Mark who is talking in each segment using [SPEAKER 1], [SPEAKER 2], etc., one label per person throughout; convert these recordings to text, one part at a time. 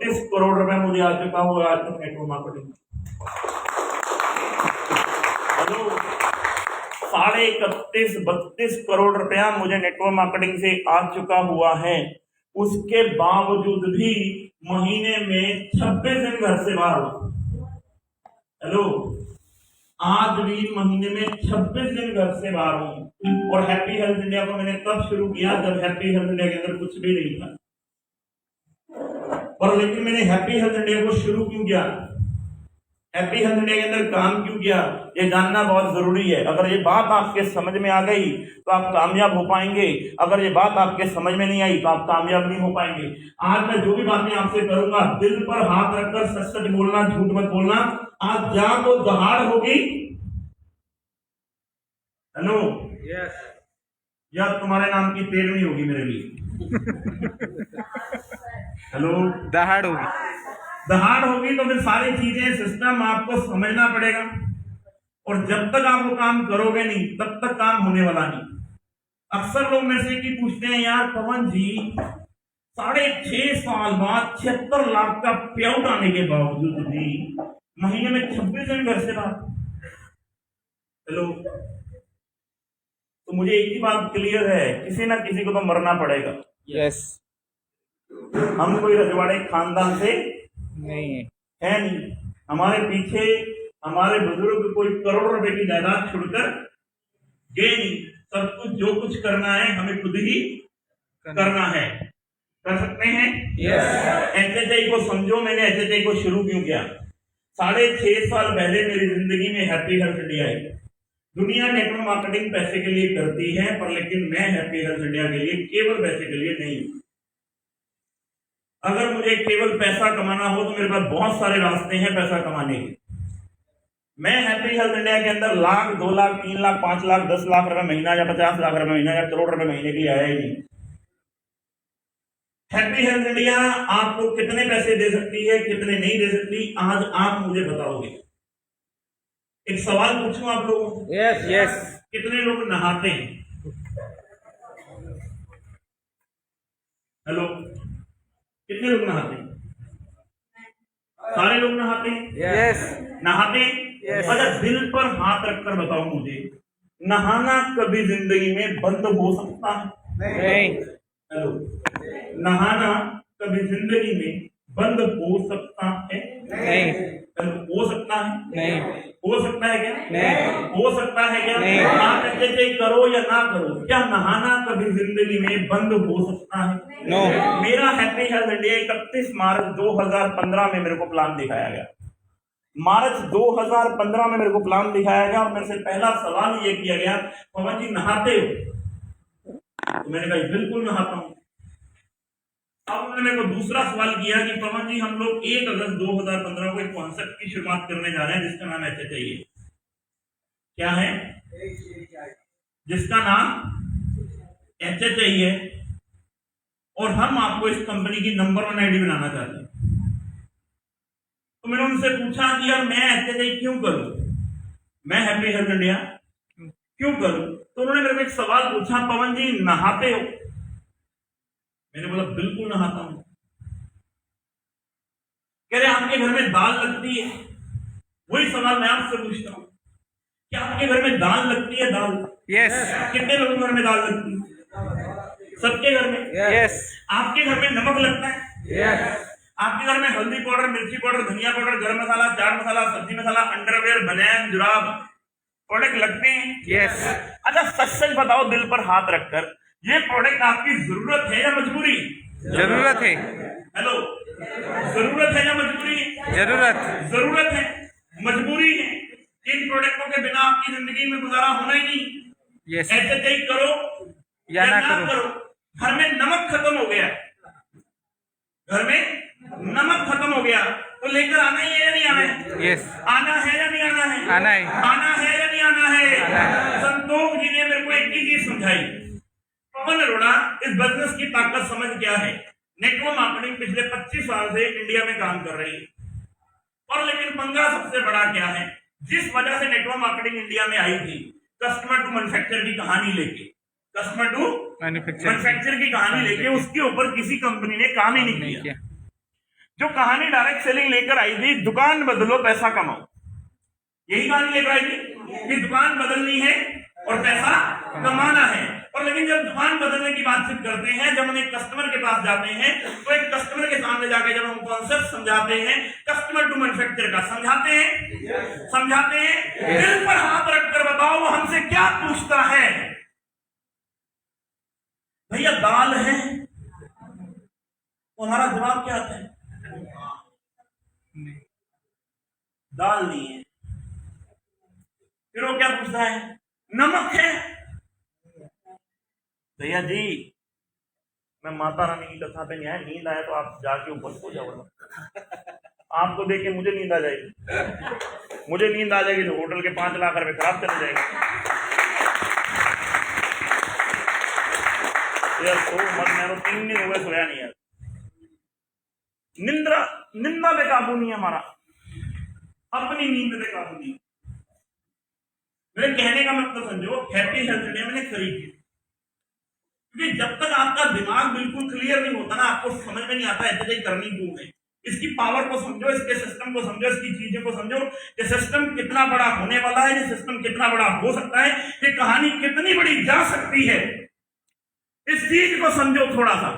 [SPEAKER 1] 32 करोड़ रुपए मुझे आ चुका हुआ आज तक नेटवर्क मार्केटिंग। हेलो, 31.32 करोड़ रुपया मुझे नेटवर्क मार्केटिंग से आ चुका हुआ है। उसके बावजूद भी महीने में 26 दिन घर से बाहर हूं। हेलो, आज भी महीने में 26 दिन घर से बाहर हूं। और हैप्पी हेल्थ इंडिया को मैंने तब शुरू किया जब हैप्पी हेल्थ इंडिया के अंदर कुछ भी नहीं था। पर लेकिन मैंने हैप्पी हेल्थ इंडिया को शुरू क्यों किया, हैप्पी हेल्थ इंडिया के अंदर काम क्यों किया, ये जानना बहुत जरूरी है। अगर ये बात आपके समझ में आ गई तो आप कामयाब हो पाएंगे। अगर ये बात आपके समझ में नहीं आई तो आप कामयाब नहीं हो पाएंगे। आज मैं जो भी बातें आपसे करूंगा, दिल पर हाथ रखकर सच सच बोलना, झूठ मत बोलना। आज जहां तो दहाड़ होगी, हेलो
[SPEAKER 2] यस,
[SPEAKER 1] या तुम्हारे नाम की तेरहवीं होगी मेरे लिए। हेलो,
[SPEAKER 2] दहाड़ होगी,
[SPEAKER 1] दहाड़ होगी तो फिर सारी चीजें सिस्टम आपको समझना पड़ेगा। और जब तक आप वो काम करोगे नहीं तब तक काम होने वाला नहीं। अक्सर लोग मेरे से की पूछते हैं, यार पवन जी 6.5 साल बाद 76 लाख का पे आउट आने के बावजूद भी महीने में 26 दिन घर से बाहर। हेलो, तो मुझे एक ही बात क्लियर है, किसी ना किसी को तो मरना पड़ेगा।
[SPEAKER 2] यस,
[SPEAKER 1] हम कोई रजवाड़े खानदान से
[SPEAKER 2] नहीं
[SPEAKER 1] है नहीं। हमारे पीछे हमारे बुजुर्ग कोई करोड़ रुपए की जायदाद छोड़कर गए नहीं। सब कुछ जो कुछ करना है हमें खुद ही करना है। कर सकते हैं।
[SPEAKER 2] यस,
[SPEAKER 1] एचएचआई को समझो, मैंने एचएचआई को शुरू क्यों किया। 6.5 साल पहले मेरी जिंदगी में हैप्पी हेल्थ इंडिया आई। दुनिया नेटवर्क मार्केटिंग पैसे के लिए करती है, पर लेकिन मैं हैप्पी हेल्थ इंडिया के लिए केवल पैसे के लिए नहीं। अगर मुझे केवल पैसा कमाना हो तो मेरे पास बहुत सारे रास्ते हैं पैसा कमाने के। मैं हैप्पी हेल्थ इंडिया के अंदर लाख, 2 लाख, 3 लाख, 5 लाख, 10 लाख रुपए महीना या 50 लाख रुपए महीना या करोड़ रुपए महीने के लिए आया ही नहीं। हैप्पी हेल्थ इंडिया आपको कितने पैसे दे सकती है, कितने नहीं दे सकती, आज आप मुझे बताओगे। एक सवाल पूछूं आप लोगों को,
[SPEAKER 2] यस, यस,
[SPEAKER 1] कितने लोग नहाते हैं? हेलो, कितने लोग नहाते हैं? सारे लोग नहाते हैं।
[SPEAKER 2] यस,
[SPEAKER 1] नहाते हैं।
[SPEAKER 2] Yes.
[SPEAKER 1] अगर दिल पर हाथ रखकर बताओ मुझे, नहाना कभी जिंदगी में बंद हो सकता है?
[SPEAKER 2] नहीं,
[SPEAKER 1] हेलो, नहाना कभी जिंदगी में बंद हो सकता है?
[SPEAKER 2] नहीं,
[SPEAKER 1] हेलो, हो सकता है?
[SPEAKER 2] नहीं,
[SPEAKER 1] हो सकता है क्या?
[SPEAKER 2] नहीं,
[SPEAKER 1] हो सकता है क्या?
[SPEAKER 2] नहीं।
[SPEAKER 1] आप अच्छे करो या ना करो, क्या नहाना कभी जिंदगी में बंद हो सकता है?
[SPEAKER 2] नो।
[SPEAKER 1] मेरा हैप्पी हेल्थ इंडिया 31 मार्च 2015 में मेरे को प्लान दिखाया गया। मार्च 2015 में मेरे को प्लान दिखाया गया और मेरे से पहला सवाल ये किया गया, पवन जी नहाते हो? तो मैंने कहा बिल्कुल नहाता हूं। अब उन्होंने मेरे को दूसरा सवाल किया कि पवन जी हम लोग 1 अगस्त 2015 को एक कॉन्सेप्ट की शुरुआत करने जा रहे हैं जिसका नाम एचएचआई है। क्या है? जिसका नाम एचएचआई है। और हम आपको इस कंपनी की नंबर 1 आईडी बनाना चाहते हैं। तो मैंने उनसे पूछा कि यार मैं एचएचआई क्यों करूं, मैं हैप्पी हेल्थ इंडिया क्यों करूं? तो उन्होंने मेरे को एक सवाल पूछा, पवन जी नहाते हो? मैंने बोला बिल्कुल नहाता हूं। कह रहे आपके घर में दाल लगती है? वही सवाल मैं आपसे पूछता हूं, क्या आपके घर में दाल लगती है? दाल
[SPEAKER 2] यस,
[SPEAKER 1] कितने लोगों के घर में दाल लगती है? सबके घर में।
[SPEAKER 2] यस,
[SPEAKER 1] आपके घर में नमक लगता है?
[SPEAKER 2] यस,
[SPEAKER 1] आपके घर में हल्दी पाउडर, मिर्ची पाउडर, धनिया पाउडर, गरम मसाला, चाट मसाला, सब्जी मसाला, अंडरवेयर, बनियान, जुराब प्रोडक्ट लगते हैं?
[SPEAKER 2] यस।
[SPEAKER 1] अच्छा सच सच बताओ दिल पर हाथ रखकर, ये प्रोडक्ट आपकी जरूरत है या मजबूरी?
[SPEAKER 2] जरूरत है,
[SPEAKER 1] हेलो, जरूरत है या मजबूरी?
[SPEAKER 2] जरूरत,
[SPEAKER 1] जरूरत है, मजबूरी है। इन प्रोडक्टों के बिना आपकी जिंदगी में गुजारा होना ही नहीं।
[SPEAKER 2] यस,
[SPEAKER 1] ऐसे करो
[SPEAKER 2] या ना करो।
[SPEAKER 1] घर में नमक खत्म हो गया, घर में नमक खत्म हो गया तो लेकर आना ही है या नहीं आना है?
[SPEAKER 2] यस,
[SPEAKER 1] आना है या नहीं आना है?
[SPEAKER 2] आना है,
[SPEAKER 1] आना है या नहीं आना है?
[SPEAKER 2] आना है।
[SPEAKER 1] संतोष जी ने मेरे को एक ही चीज समझाई, पवन अरोड़ा इस बिजनेस की ताकत समझ क्या है। नेटवर्क मार्केटिंग पिछले 25 साल से इंडिया में काम कर रही है, और लेकिन पंगा सबसे बड़ा क्या है, जिस वजह से नेटवर्क मार्केटिंग इंडिया में आई थी, कस्टमर टू मैन्युफैक्चर की कहानी लेके, कस्टमर टू मैन्युफैक्चर की कहानी लेके, उसके ऊपर किसी कंपनी ने काम ही नहीं किया। जो कहानी डायरेक्ट सेलिंग लेकर आई थी, दुकान बदलो पैसा कमाओ, यही कहानी लेकर आई थी कि दुकान बदलनी है और पैसा कमाना है। और लेकिन जब दुकान बदलने की बातचीत करते हैं, जब हम एक कस्टमर के पास जाते हैं, तो एक कस्टमर के सामने जाके जब हम कॉन्सेप्ट समझाते हैं, कस्टमर टू मैन्युफैक्चर का समझाते हैं, दिल पर हाथ रखकर बताओ वो हमसे क्या पूछता है? भैया दाल है, तो हमारा जवाब क्या आता है? दाल नहीं है। फिर वो क्या पूछता है? नमक है। भैया जी, मैं माता रानी की कथा पे नहीं आया, नींद आया तो आप जाके ऊपर सो जाओ। आपको देख के मुझे नींद आ जाएगी, मुझे नींद आ जाएगी तो होटल के 5 लाख रुपए खराब चले जाएंगे। यार सो मत, मैं तो 3 दिन हो गए सोया नहीं यार। निंदा पे काबू नहीं है हमारा, अपनी नींद पे काबू नहीं। मेरे कहने का मतलब समझो, हैप्पी हेल्थ डे मैंने खरीदी, क्योंकि जब तक आपका दिमाग बिल्कुल क्लियर नहीं होता ना, आपको समझ में नहीं आता एक्सरसाइज करनी क्यों है। इसकी पावर को समझो, इसके सिस्टम को समझो, इसकी चीजों को समझो कि सिस्टम कितना बड़ा होने वाला है, ये सिस्टम कितना बड़ा हो सकता है, ये कहानी कितनी बड़ी जा सकती है, इस चीज को समझो थोड़ा सा।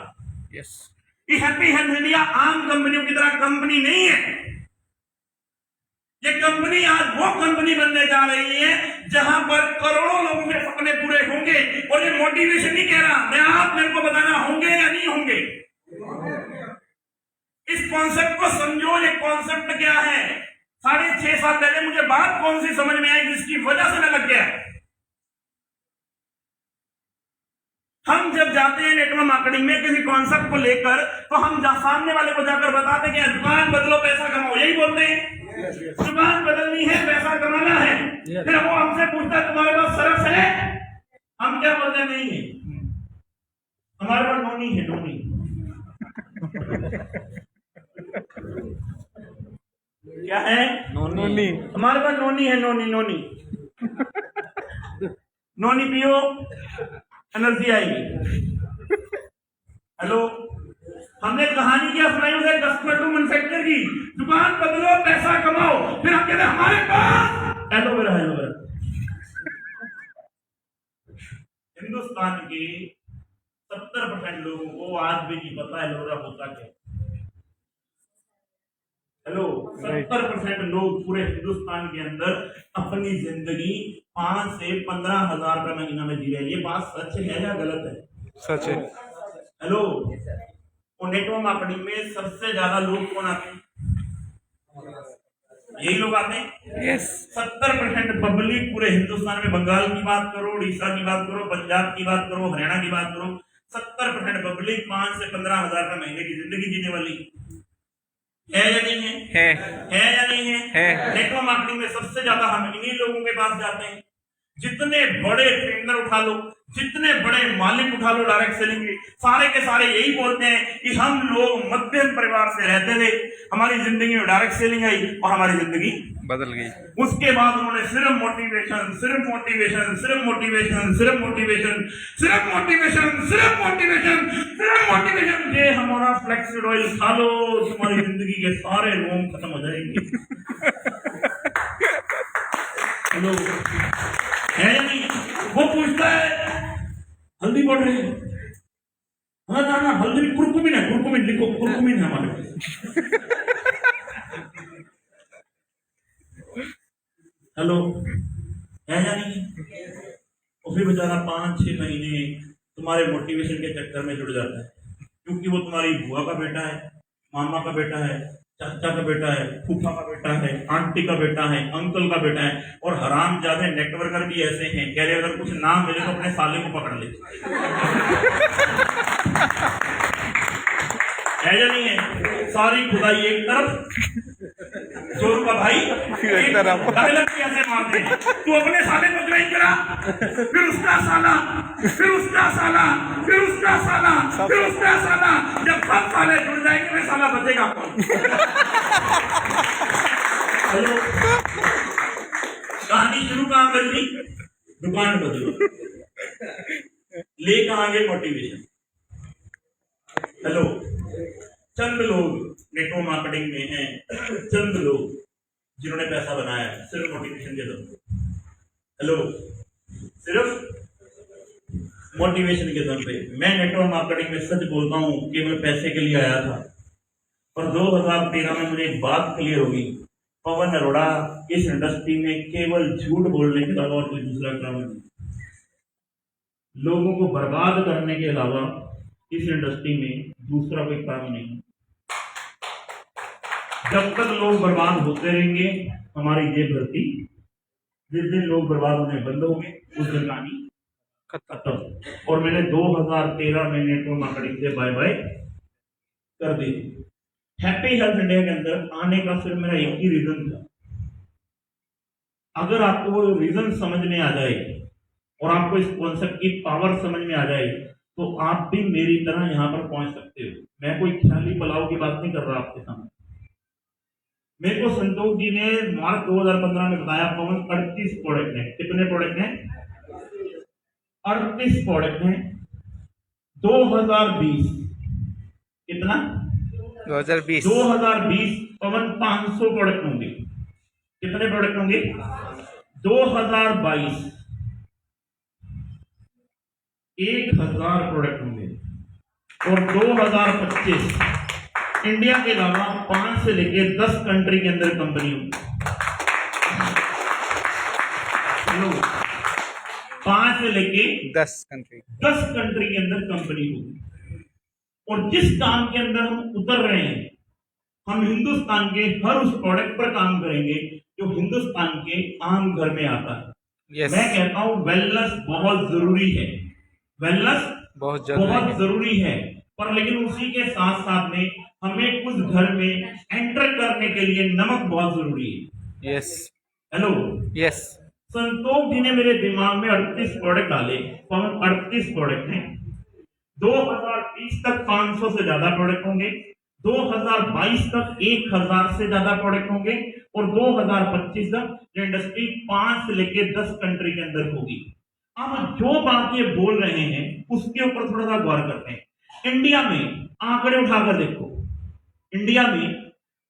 [SPEAKER 2] यस,
[SPEAKER 1] ये हैप्पी हेल्थ इंडिया आम कंपनियों की तरह कंपनी नहीं है। ये कंपनी आज वो कंपनी बनने जा रही है जहां पर करोड़ों लोगों के सपने पूरे होंगे। और ये मोटिवेशन नहीं कह रहा मैं, आप मेरे को बताना होंगे या नहीं होंगे। इस कॉन्सेप्ट को समझो, ये कॉन्सेप्ट क्या है। 6.5 साल पहले मुझे बात कौन सी समझ में आई जिसकी वजह से मैं लग गया। हम जब जाते हैं नेटवर्क मार्केटिंग में किसी कॉन्सेप्ट को लेकर, तो हम सामने वाले को जाकर बताते कि दुकान बदलो पैसा कमाओ, यही बोलते हैं। दुकान बदलनी है, पैसा कमाना है। फिर वो हमसे पूछता है तुम्हारे पास सरस है? हम क्या बोलते हैं? नहीं है, हमारे पास नोनी है। नोनी क्या है?
[SPEAKER 2] नोनी।
[SPEAKER 1] हमारे पास नोनी है। नोनी नोनी पियो, एनर्जी आएगी। हेलो, हमने कहानी क्या सुनाई उसे? कस्टमर टू मैन्युफैक्चर की, दुकान बदलो पैसा कमाओ। फिर हम कहते हैं हमारे पास एलोवेरा। हिंदुस्तान के 70% लोगों को आज भी नहीं पता एलोवेरा होता क्या। हेलो, 70% लोग पूरे हिंदुस्तान के अंदर अपनी जिंदगी 5 से 15 हजार रुपए महीना में जी रहे हैं। ये बात सच है या गलत है?
[SPEAKER 2] सच है।
[SPEAKER 1] हेलो, नेटवर्क मार्केटिंग में सबसे ज्यादा लोग कौन आते हैं? यही लोग आते हैं।
[SPEAKER 2] यस,
[SPEAKER 1] 70% पब्लिक पूरे हिंदुस्तान में, बंगाल की बात करो, उड़ीसा की बात करो, पंजाब की बात करो, हरियाणा की बात करो, 70% पब्लिक 5 से 15 हजार रुपए महीने की जिंदगी जीने वाली है या नहीं है? है या नहीं है? नेटवर्क मार्केटिंग में सबसे ज्यादा हम इन्हीं लोगों के पास जाते हैं। जितने बड़े ट्रेनर उठा लो, जितने बड़े मालिक उठा लो डायरेक्ट सेलिंग के, सारे के सारे यही बोलते हैं कि हम लोग मध्यम परिवार से रहते थे, हमारी जिंदगी में डायरेक्ट सेलिंग आई और हमारी जिंदगी
[SPEAKER 2] बदल गई। उसके
[SPEAKER 1] उसके बाद उन्होंने सिर्फ मोटिवेशन, सिर्फ मोटिवेशन, सिर्फ मोटिवेशन, सिर्फ मोटिवेशन, सिर्फ मोटिवेशन, सिर्फ मोटिवेशन, सिर्फ मोटिवेशन। ये हमारा फ्लेक्सिड ऑयल खा लो, तुम्हारी जिंदगी के सारे रोम खत्म हो जाएंगे। हेलो, है या नहीं? वो पूछता है हल्दी पाउडर है? हाँ ना, हल्दी कुरकुमिन है, कुरकुमिन लिखो, कुरकुमिन है हमारे पास। हेलो, है या नहीं? और फिर बेचारा 5-6 महीने तुम्हारे मोटिवेशन के चक्कर में जुड़ जाता है, क्योंकि वो तुम्हारी बुआ का बेटा है, मामा का बेटा है, चाचा का बेटा है, फूफा का बेटा है, आंटी का बेटा है, अंकल का बेटा है। और हराम ज्यादा नेटवर्कर भी ऐसे हैं, कह रहे अगर कुछ ना मिले तो अपने साले को पकड़ ले। है या नहीं है? सारी खुदाई एक तरफ, चोर का भाई एक तरफ, कैसे मारते हैं। तू अपने साले को ज्वाइन करा, फिर उसका साला, फिर उसका साला, फिर उसका साला, फिर उसका साला। जब सब साले जुड़ जाएंगे मैं साला बचेगा कौन? हेलो, कहानी शुरू कहां कर दी? दुकान बदलो, ले कहां गए? मोटिवेशन। हेलो, चंद लोग नेटवर्क मार्केटिंग में हैं चंद लोग जिन्होंने पैसा बनाया है सिर्फ मोटिवेशन के दम पे। हेलो, सिर्फ मोटिवेशन के दम पे। मैं नेटवर्क मार्केटिंग में सच बोलता हूँ केवल पैसे के लिए आया था, पर 2013 में मुझे एक बात क्लियर होगी, पवन अरोड़ा इस इंडस्ट्री में केवल झूठ बोलने के अलावा और कोई दूसरा काम नहीं, लोगों को बर्बाद करने के अलावा इस इंडस्ट्री में दूसरा कोई काम नहीं। जब तक लोग बर्बाद होते रहेंगे हमारी ये भर्ती, जिस दिन लोग बर्बाद होने बंद होंगे उस दिन कहानी खत्म। और मैंने 2013 में नेटवर्क मार्केटिंग से बाय बाय कर दी। हैप्पी हेल्थ इंडिया के अंदर आने का सिर्फ मेरा एक ही रीजन था। अगर आपको वो रीजन समझ में आ जाए और आपको इस कॉन्सेप्ट की पावर समझ में आ जाए तो आप भी मेरी तरह यहां पर पहुंच सकते हो। मैं कोई ख्याली पलाव की बात नहीं कर रहा आपके सामने। मेरे को संतोष जी ने मार्च 2015 में बताया पवन 38 प्रोडक्ट हैं। कितने प्रोडक्ट हैं? 38 प्रोडक्ट हैं। 2020 कितना? 2020 पवन 500 प्रोडक्ट होंगे। कितने प्रोडक्ट होंगे? 2022 1000 प्रोडक्ट होंगे। और 2025 इंडिया के अलावा 5 से लेकर 10 कंट्री के अंदर कंपनी होगी। 5 से लेके 10 कंट्री के अंदर कंपनी होगी। और जिस काम के अंदर हम उतर रहे हैं, हम हिंदुस्तान के हर उस प्रोडक्ट पर काम करेंगे जो हिंदुस्तान के आम घर में आता है। yes. मैं कहता हूं वेलनेस बहुत जरूरी है, वेलनेस बहुत जरूरी है, पर लेकिन उसी के साथ साथ में हमें उस घर में एंटर करने के लिए नमक बहुत जरूरी है। Yes hello yes Santosh ji ने मेरे दिमाग में 38 प्रोडक्ट डाले। 38 प्रोडक्ट हैं। 2020 तक 500 से ज्यादा प्रोडक्ट होंगे। 2022 तक 1000 से ज्यादा प्रोडक्ट होंगे। और 2025 तक इंडस्ट्री 5 से लेकर 10 कंट्री के अंदर होगी। अब जो बात ये बोल रहे हैं उसके ऊपर थोड़ा सा गौर करते हैं। इंडिया में आंकड़े उठाकर देखो, इंडिया में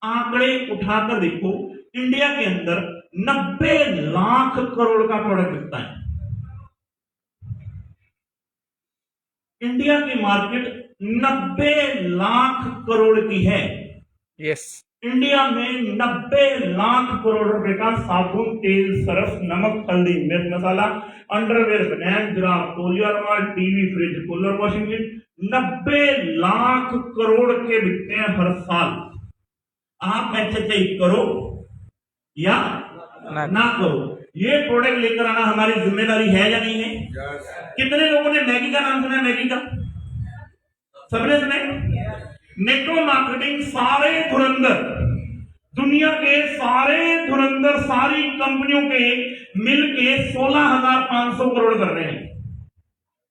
[SPEAKER 1] आंकड़े उठाकर देखो, इंडिया के अंदर 90 लाख करोड़ का प्रोडक्ट बिकता है। इंडिया की मार्केट 90 लाख करोड़ की है। यस इंडिया में 90 लाख करोड़ रुपए का साबुन, तेल, सरफ, नमक, हल्दी, मिर्च मसाला, अंडरवेयर, बनान, जुराब, तौलिया, रुमाल, TV, fridge, cooler, washing machine 90 lakh crore के बिकते हैं हर साल। आप एचएचआई करो या ना करो, ये प्रोडक्ट लेकर आना हमारी जिम्मेदारी है या नहीं है? कितने लोगों ने मैगी का नाम सुना है? मैगी का सबने सुना है? नेटवर्क मार्केटिंग सारे धुरंधर, दुनिया के सारे धुरंधर, सारी कंपनियों के मिलके 16,500 करोड़ कर रहे हैं।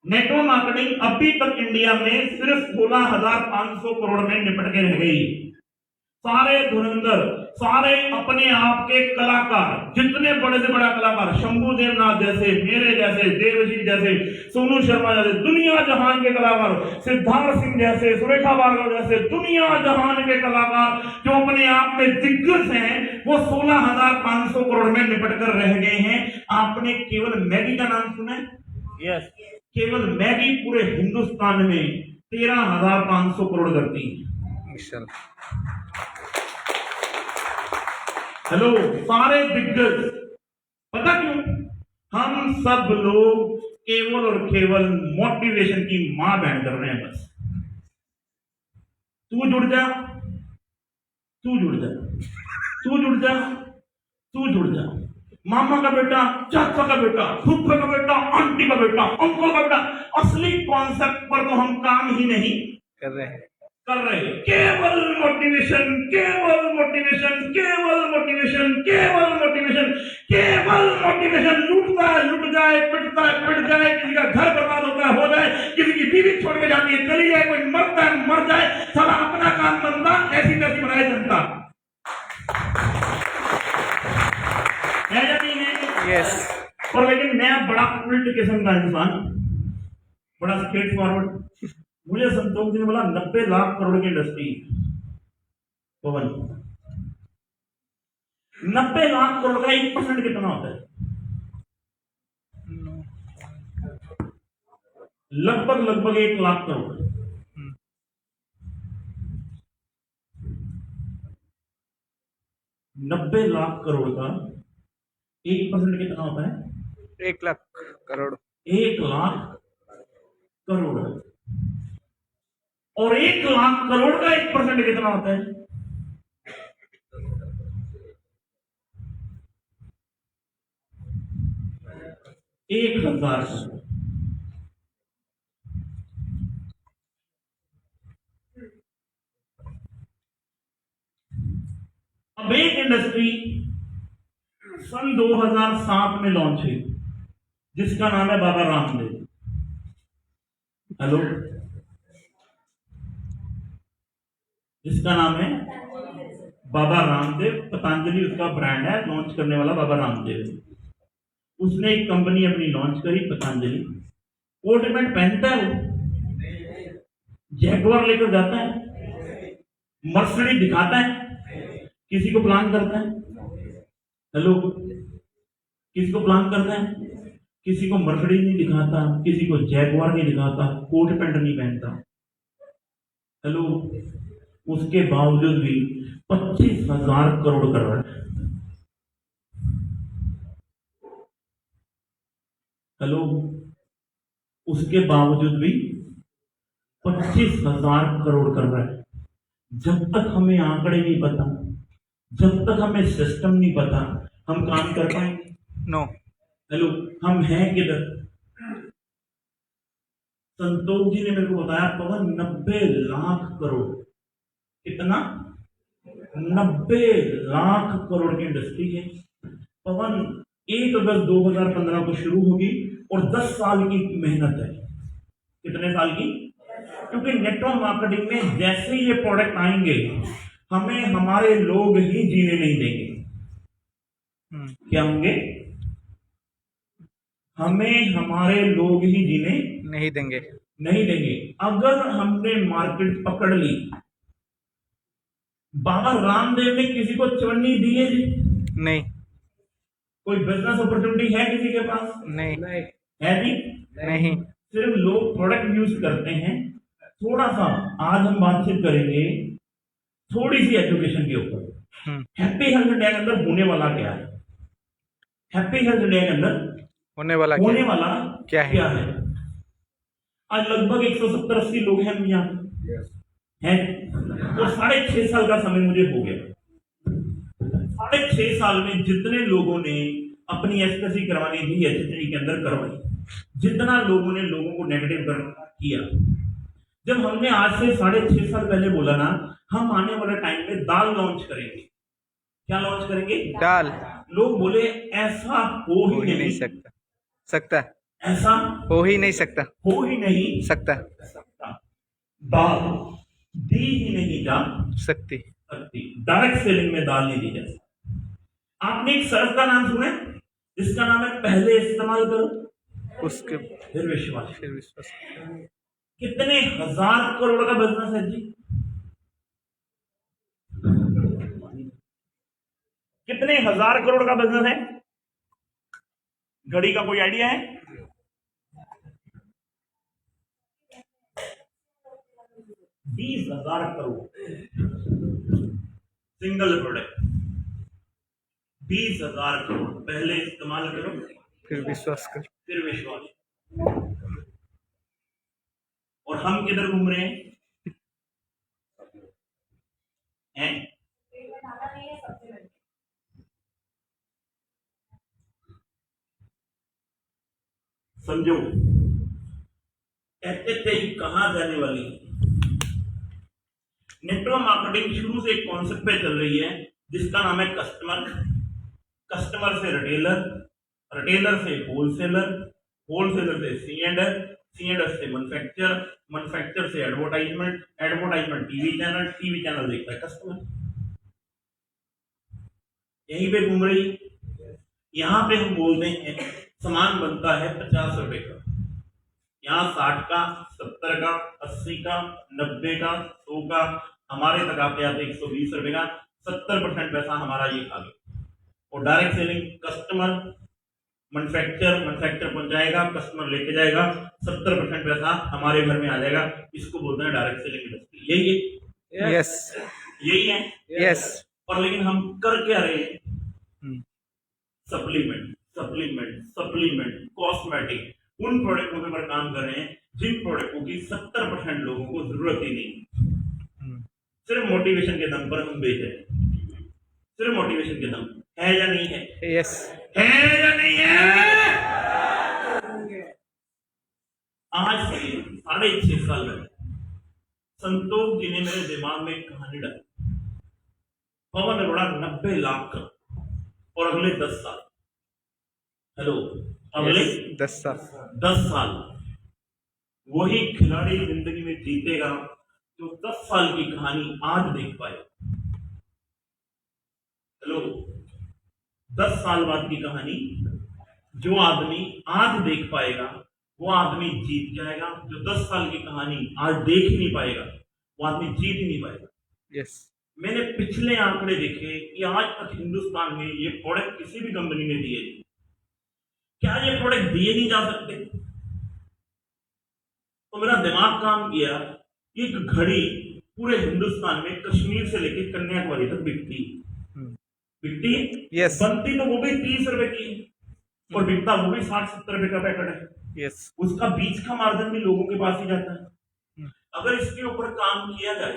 [SPEAKER 1] नेटवर्क मार्केटिंग अभी तक इंडिया में सिर्फ 16,500 करोड़ में निपट के रह गई। सारे धुरंधर, सारे अपने आप के कलाकार, जितने बड़े से बड़ा कलाकार, शंभू देवनाथ जैसे, मेरे जैसे, देवजी जैसे, सोनू शर्मा जैसे, दुनिया जहान के कलाकार, सिद्धार्थ सिंह जैसे, सुरेखा भार्गव जैसे, दुनिया जहान के कलाकार जो अपने आप में दिग्गज हैं, वो 16,500 करोड़ में निपट कर रह गए हैं। आपने केवल मैगी का नाम सुना है? यस केवल मैगी पूरे हिंदुस्तान में 13,500 करोड़ करती है। हेलो सारे दिग्गज, पता क्यों? हम सब लोग केवल और केवल मोटिवेशन की मां बहन कर रहे हैं। बस तू जुड़ जा, तू जुड़ जा, तू जुड़ जा, तू जुड़ जा। मामा का बेटा, चाचा का बेटा, फूफा का बेटा, आंटी का बेटा, अंकल का बेटा, असली कॉन्सेप्ट पर तो हम काम ही नहीं कर रहे हैं। केवल मोटिवेशन, केवल मोटिवेशन, केवल मोटिवेशन, केवल मोटिवेशन, केवल मोटिवेशन। लूटता है लूट जाए, पिटता है पिट जाए, किसी का घर बर्बाद होता है हो जाए, किसी की बीवी छोड़ के जाती है चली जाए, कोई मरता है मर जाए, सारा अपना काम बनता, ऐसी तैसी बनाए जनता है या नहीं है? यस। और लेकिन मैं बड़ा उल्ट किस्म का इंसान, बड़ा स्ट्रेट फॉरवर्ड। मुझे संतोष जी ने बोला 90 लाख करोड़ की इंडस्ट्री, पवन 90 लाख करोड़ का 1% कितना होता है? लगभग 1 लाख करोड़। 90 लाख करोड़ का 1% कितना होता है?
[SPEAKER 2] 1,00,000 करोड़।
[SPEAKER 1] 1 लाख करोड़। और 1 लाख करोड़ का 1% कितना होता है? 1,000 करोड़। अब एक इंडस्ट्री सन 2007 में लॉन्च हुई जिसका नाम है बाबा रामदेव। हेलो, जिसका नाम है बाबा रामदेव। पतंजलि उसका ब्रांड है, लॉन्च करने वाला बाबा रामदेव। उसने एक कंपनी अपनी लॉन्च करी, पतंजलि। कोट पैंट पहनता है वो, जैगुआर लेकर जाता है, मर्सिडीज दिखाता है, किसी को प्लान करता है। हेलो, किसी को प्लान करता है, किसी को मर्सिडीज नहीं दिखाता, किसी को जैगुआर नहीं दिखाता, कोट पैंट नहीं पहनता। हेलो, उसके बावजूद भी 25,000 करोड़ कर रहा है। हेलो, उसके बावजूद भी 25,000 करोड़ कर रहा है। जब तक हमें आंकड़े नहीं पता, जब तक हमें सिस्टम नहीं पता, हम काम कर पाएंगे?
[SPEAKER 2] नो।
[SPEAKER 1] हेलो, हम हैं किधर? संतोष जी ने मेरे को बताया पवन 90 लाख करोड़। कितना? 90 लाख करोड़ की इंडस्ट्री है पवन। 1 अगस्त 2015 को शुरू होगी और 10 साल की मेहनत है। कितने साल की? क्योंकि नेटवर्क मार्केटिंग में जैसे ही ये प्रोडक्ट आएंगे हमें हमारे लोग ही जीने नहीं देंगे। क्या होंगे? हमें हमारे लोग ही जीने
[SPEAKER 2] नहीं देंगे।
[SPEAKER 1] अगर हमने मार्केट पकड़ ली। बाबा रामदेव ने किसी को चवन्नी दी है जी?
[SPEAKER 2] नहीं।
[SPEAKER 1] कोई बिजनेस अपॉर्चुनिटी है किसी के पास?
[SPEAKER 2] नहीं।
[SPEAKER 1] है जी?
[SPEAKER 2] नहीं।
[SPEAKER 1] सिर्फ लोग प्रोडक्ट यूज करते हैं। थोड़ा सा आज हम बातचीत करेंगे थोड़ी सी एजुकेशन के ऊपर। हैप्पी हेल्थ इंडिया के अंदर होने वाला क्या है? हैप्पी हेल्थ इंडिया के अंदर
[SPEAKER 2] होने वाला क्या है?
[SPEAKER 1] आज लगभग 170-80 लोग हैं हम यहाँ हैं। तो 6.5 साल का समय मुझे हो गया। 6.5 साल में जितने लोगों ने अपनी एसपीसी करवानी थी एचएचडी के अंदर करवाई, जितना लोगों ने लोगों को नेगेटिव किया। जब हमने आज से 6.5 साल पहले बोला ना हम आने वाले टाइम में दाल लॉन्च करेंगे। क्या लॉन्च करेंगे? दाल। लोग बोले ऐसा हो ही नहीं
[SPEAKER 2] सकता।
[SPEAKER 1] ऐसा
[SPEAKER 2] हो ही नहीं सकता।
[SPEAKER 1] दाल दी ही नहीं जा
[SPEAKER 2] सकती।
[SPEAKER 1] डायरेक्ट सेलिंग में दाल नहीं दी जा सकती। आपने एक सर्फ का नाम सुना है जिसका नाम है पहले इस्तेमाल करो
[SPEAKER 2] उसके
[SPEAKER 1] फिर विश्वास। कितने 1000 करोड़ का बिजनेस है जी? कितने 1000 करोड़ का बिजनेस है? घड़ी का कोई आइडिया है? $20,000 करोड़ सिंगल प्रोडक्ट। 20,000 करोड़। पहले इस्तेमाल करो
[SPEAKER 2] फिर विश्वास कर।
[SPEAKER 1] और हम किधर घूम रहे हैं? समझो, कहते थे कहां जाने वाली। नेटवर्क मार्केटिंग शुरू से एक कॉन्सेप्ट पे चल रही है जिसका नाम है कस्टमर, कस्टमर से रिटेलर, रिटेलर से होलसेलर, होलसेलर से सीएंडर, सीएंडर से मैन्युफैक्चरर, मैन्युफैक्चरर से advertisement, advertisement TV channel, TV channel देखता है कस्टमर। यहीं पे घूम रही। यहां पे हम बोलते हैं सामान बनता है 50 रुपए का, यहाँ 60 का, 70 का, 80 का, 90 का, 100 का, हमारे तक आके आते 120 रुपए का 70% पैसा हमारा ये खा गया। और डायरेक्ट सेलिंग कस्टमर मैन्युफैक्चर पहुंचाएगा, कस्टमर लेके जाएगा, 70% पैसा हमारे घर में आ जाएगा। इसको बोलते हैं डायरेक्ट सेलिंग इंडस्ट्री। यही है,
[SPEAKER 2] यस
[SPEAKER 1] यही है।
[SPEAKER 2] यस
[SPEAKER 1] और लेकिन हम कर क्या रहे हैं?
[SPEAKER 2] हम्म,
[SPEAKER 1] सप्लीमेंट कॉस्मेटिक उन प्रोडक्टों के ऊपर काम कर रहे हैं जिन प्रोडक्टों की 70% लोगों को जरूरत ही नहीं। सिर्फ मोटिवेशन के दम पर हम बेच रहे हैं, सिर्फ मोटिवेशन के दम। है या नहीं है?
[SPEAKER 2] यस
[SPEAKER 1] है या नहीं है? आज से 6.5 साल पहले संतोष जी ने मेरे दिमाग में एक कहानी डाली। पवन अरोड़ा 90 लाख का, और अगले 10 साल, हेलो, अगले
[SPEAKER 2] 10 साल
[SPEAKER 1] 10 साल वही खिलाड़ी जिंदगी में जीतेगा जो 10 साल की कहानी आज देख पाए। हेलो, 10 साल बाद की कहानी जो आदमी आज देख पाएगा वो आदमी जीत जाएगा। जो 10 साल की कहानी आज देख ही नहीं पाएगा वो आदमी जीत ही नहीं पाएगा।
[SPEAKER 2] यस
[SPEAKER 1] मैंने पिछले आंकड़े देखे कि आज तक हिंदुस्तान में ये प्रोडक्ट किसी भी कंपनी ने दिए नहीं। क्या ये प्रोडक्ट दिए नहीं जा सकते? तो मेरा दिमाग काम किया, एक घड़ी पूरे हिंदुस्तान में कश्मीर से लेकर कन्याकुमारी तक बिकती
[SPEAKER 2] यस
[SPEAKER 1] बनती तो वो भी 30 रुपए की और बिकता वो भी 60-70 रुपए का पैकेट है।
[SPEAKER 2] यस
[SPEAKER 1] उसका बीच का मार्जिन भी लोगों के पास ही जाता है। अगर इसके ऊपर काम किया जाए,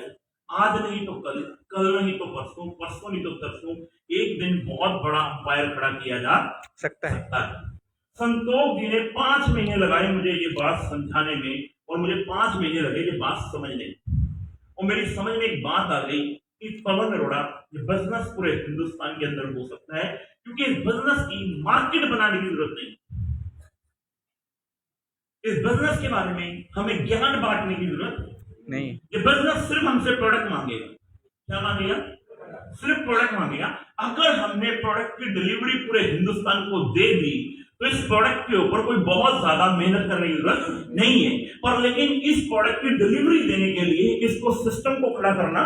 [SPEAKER 1] आज नहीं तो कल, कल नहीं तो परसों, परसों नहीं तो तरसों, एक दिन बहुत बड़ा अंपायर खड़ा किया जा
[SPEAKER 2] सकता है।
[SPEAKER 1] संतोष जी ने 5 महीने लगाए मुझे ये बात समझाने में, और मुझे 5 महीने लगे ये बात समझने। और मेरी समझ में एक बात आ गई कि पवन अरोड़ा ये बिजनेस पूरे हिंदुस्तान के अंदर हो सकता है, क्योंकि इस बिजनेस की मार्केट बनाने की जरूरत नहीं। इस बिजनेस के बारे में हमें ज्ञान बांटने की जरूरत
[SPEAKER 2] नहीं।
[SPEAKER 1] ये बिजनेस सिर्फ हमसे प्रोडक्ट मांगेगा। क्या मांगेगा? सिर्फ प्रोडक्ट मांगेगा। अगर हमने प्रोडक्ट की डिलीवरी पूरे हिंदुस्तान को दे दी तो इस प्रोडक्ट के ऊपर कोई बहुत ज्यादा मेहनत करने की जरूरत नहीं है। पर लेकिन इस प्रोडक्ट की डिलीवरी देने के लिए इसको सिस्टम को खड़ा करना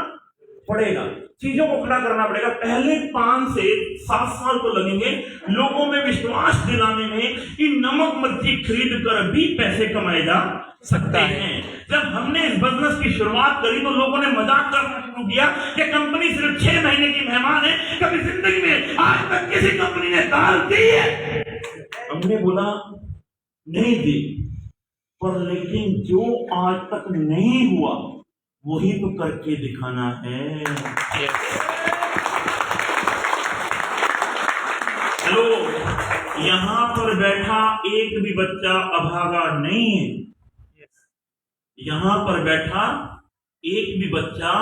[SPEAKER 1] पड़ेगा, चीजों को खड़ा करना पड़ेगा। पहले 5 से 7 साल तो लगेंगे लोगों में विश्वास दिलाने में कि नमक मिर्ची खरीद कर भी पैसे कमाए जा सकते हैं। जब हमने इस बिजनेस की शुरुआत करी तो लोगों ने मजाक करना शुरू किया कि कंपनी सिर्फ 6 महीने की मेहमान है, कभी जिंदगी में आज तक किसी कंपनी ने दाल दी है? हमने बोला नहीं दी, पर लेकिन जो आज तक नहीं हुआ वही तो करके दिखाना है। हेलो, यहां पर बैठा एक भी बच्चा अभागा नहीं है। यहां पर बैठा एक भी बच्चा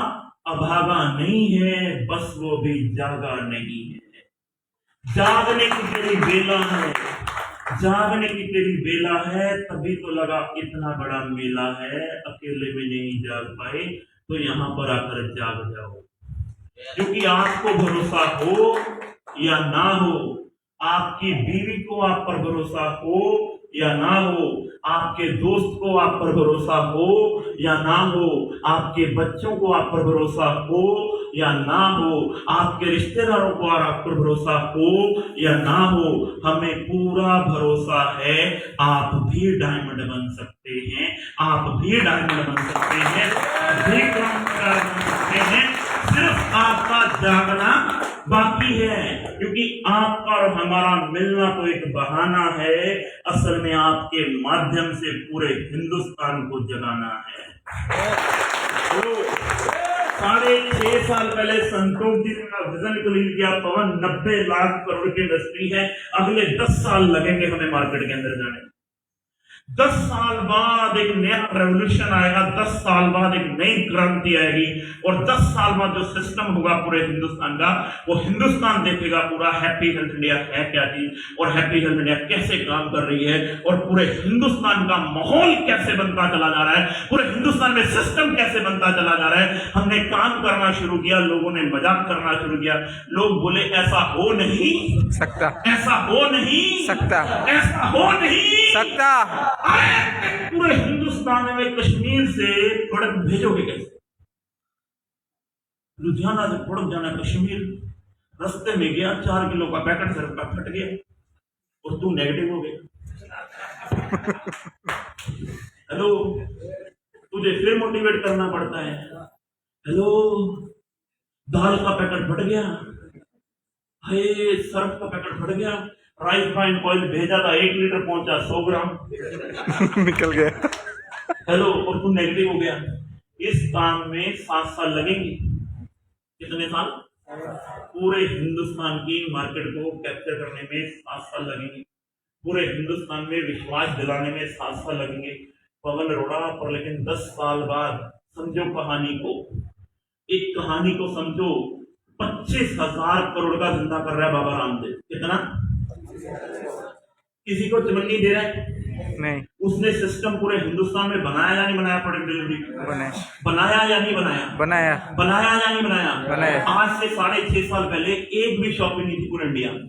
[SPEAKER 1] अभागा नहीं है, बस वो भी जागा नहीं है। जागने की तेरी बेला है, जागने की तेरी बेला है, तभी तो लगा इतना बड़ा मेला है। अकेले में नहीं जाग पाए तो यहाँ पर आकर जाग जाओ, क्योंकि आपको भरोसा हो या ना हो, आपकी बीवी को आप पर भरोसा हो या ना हो, आपके दोस्त को आप पर भरोसा हो या ना हो, आपके बच्चों को आप पर भरोसा हो या ना हो, आपके रिश्तेदारों को आप पर भरोसा हो या ना हो, हमें पूरा भरोसा है आप भी डायमंड बन सकते हैं, आप भी डायमंड बन सकते हैं, भी बन सकते हैं। सिर्फ आपका जागना बाकी है, क्योंकि आपका और हमारा मिलना तो एक बहाना है, असल में आपके माध्यम से पूरे हिंदुस्तान को जगाना है। तो 6.5 साल पहले संतोष जी ने विजन क्लीन किया। पवन 90 लाख करोड़ की इंडस्ट्री है, अगले 10 साल लगेंगे हमें मार्केट के अंदर जाने। 10 साल बाद एक नया रेवोल्यूशन आएगा, 10 साल बाद एक नई क्रांति आएगी, और 10 साल बाद जो सिस्टम होगा पूरे हिंदुस्तान का, वो हिंदुस्तान देखेगा पूरा हैप्पी हेल्थ इंडिया है क्या चीज, और हैप्पी हेल्थ इंडिया कैसे काम कर रही है, और पूरे हिंदुस्तान का माहौल कैसे बनता चला जा रहा है, पूरे हिंदुस्तान में सिस्टम कैसे बनता चला जा रहा है। हमने काम करना शुरू किया, लोगों ने मजाक करना शुरू किया। लोग बोले ऐसा हो नहीं
[SPEAKER 2] सकता,
[SPEAKER 1] ऐसा हो नहीं
[SPEAKER 2] सकता,
[SPEAKER 1] ऐसा हो नहीं
[SPEAKER 2] सकता।
[SPEAKER 1] पूरे हिंदुस्तान में कश्मीर से प्रोडक्ट भेजोगे कैसे? लुधियाना से फुड़क जाना कश्मीर, रास्ते में गया 4 किलो का पैकेट सिर्फ का फट गया और तू नेगेटिव हो गया। हेलो, तुझे फिर मोटिवेट करना पड़ता है। हेलो, दाल का पैकेट फट गया, हाय सर्फ का पैकेट फट गया, राइस ब्राइन ऑयल भेजा था 1 लीटर पहुंचा 100 ग्राम
[SPEAKER 2] निकल गया।
[SPEAKER 1] हेलो, और तू नेगेटिव हो गया। इस काम में 7 साल लगेंगे। कितने साल? पूरे हिंदुस्तान की मार्केट को कैप्चर करने में 7 साल लगेंगे, पूरे हिंदुस्तान में विश्वास दिलाने में 7 साल लगेंगे। पवन अरोड़ा पर लेकिन 10 साल बाद समझो कहानी को, एक कहानी को समझो, 25,000 करोड़ का धंधा कर रहा है बाबा रामदेव। कितना? किसी को चमन नहीं दे रहा है?
[SPEAKER 2] नहीं।
[SPEAKER 1] उसने सिस्टम पूरे हिंदुस्तान में बनाया या नहीं बनाया? प्रोडक्ट डिलीवरी बनाया या नहीं बनाया?
[SPEAKER 2] बनाया।
[SPEAKER 1] बनाया या नहीं बनाया?
[SPEAKER 2] बनाया।
[SPEAKER 1] आज से 6.5 साल पहले एक भी शॉप नहीं थी पूरे इंडिया में,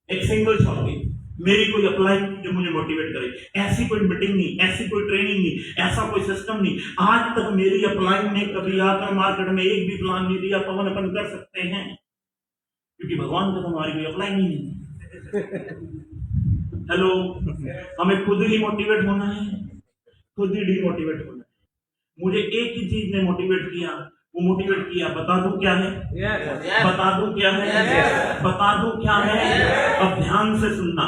[SPEAKER 1] एक सिंगल शॉप थी। मेरी कोई अप्लाई जो मुझे मोटिवेट करे, ऐसी कोई मीटिंग नहीं, ऐसी कोई ट्रेनिंग नहीं, ऐसा कोई सिस्टम नहीं। आज तक मेरी अप्लाई ने कभी आकर मार्केट में एक भी प्लान नहीं दिया पवन अपन कर सकते हैं, क्योंकि भगवान को हमारी कोई अप्लाई नहीं। हेलो, हमें खुद ही मोटिवेट होना है, खुद ही डिमोटिवेट होना है। मुझे एक ही चीज ने मोटिवेट किया, वो मोटिवेट किया, बता दूं क्या है? बता दूं क्या है? बता दूं क्या है? अब ध्यान से सुनना,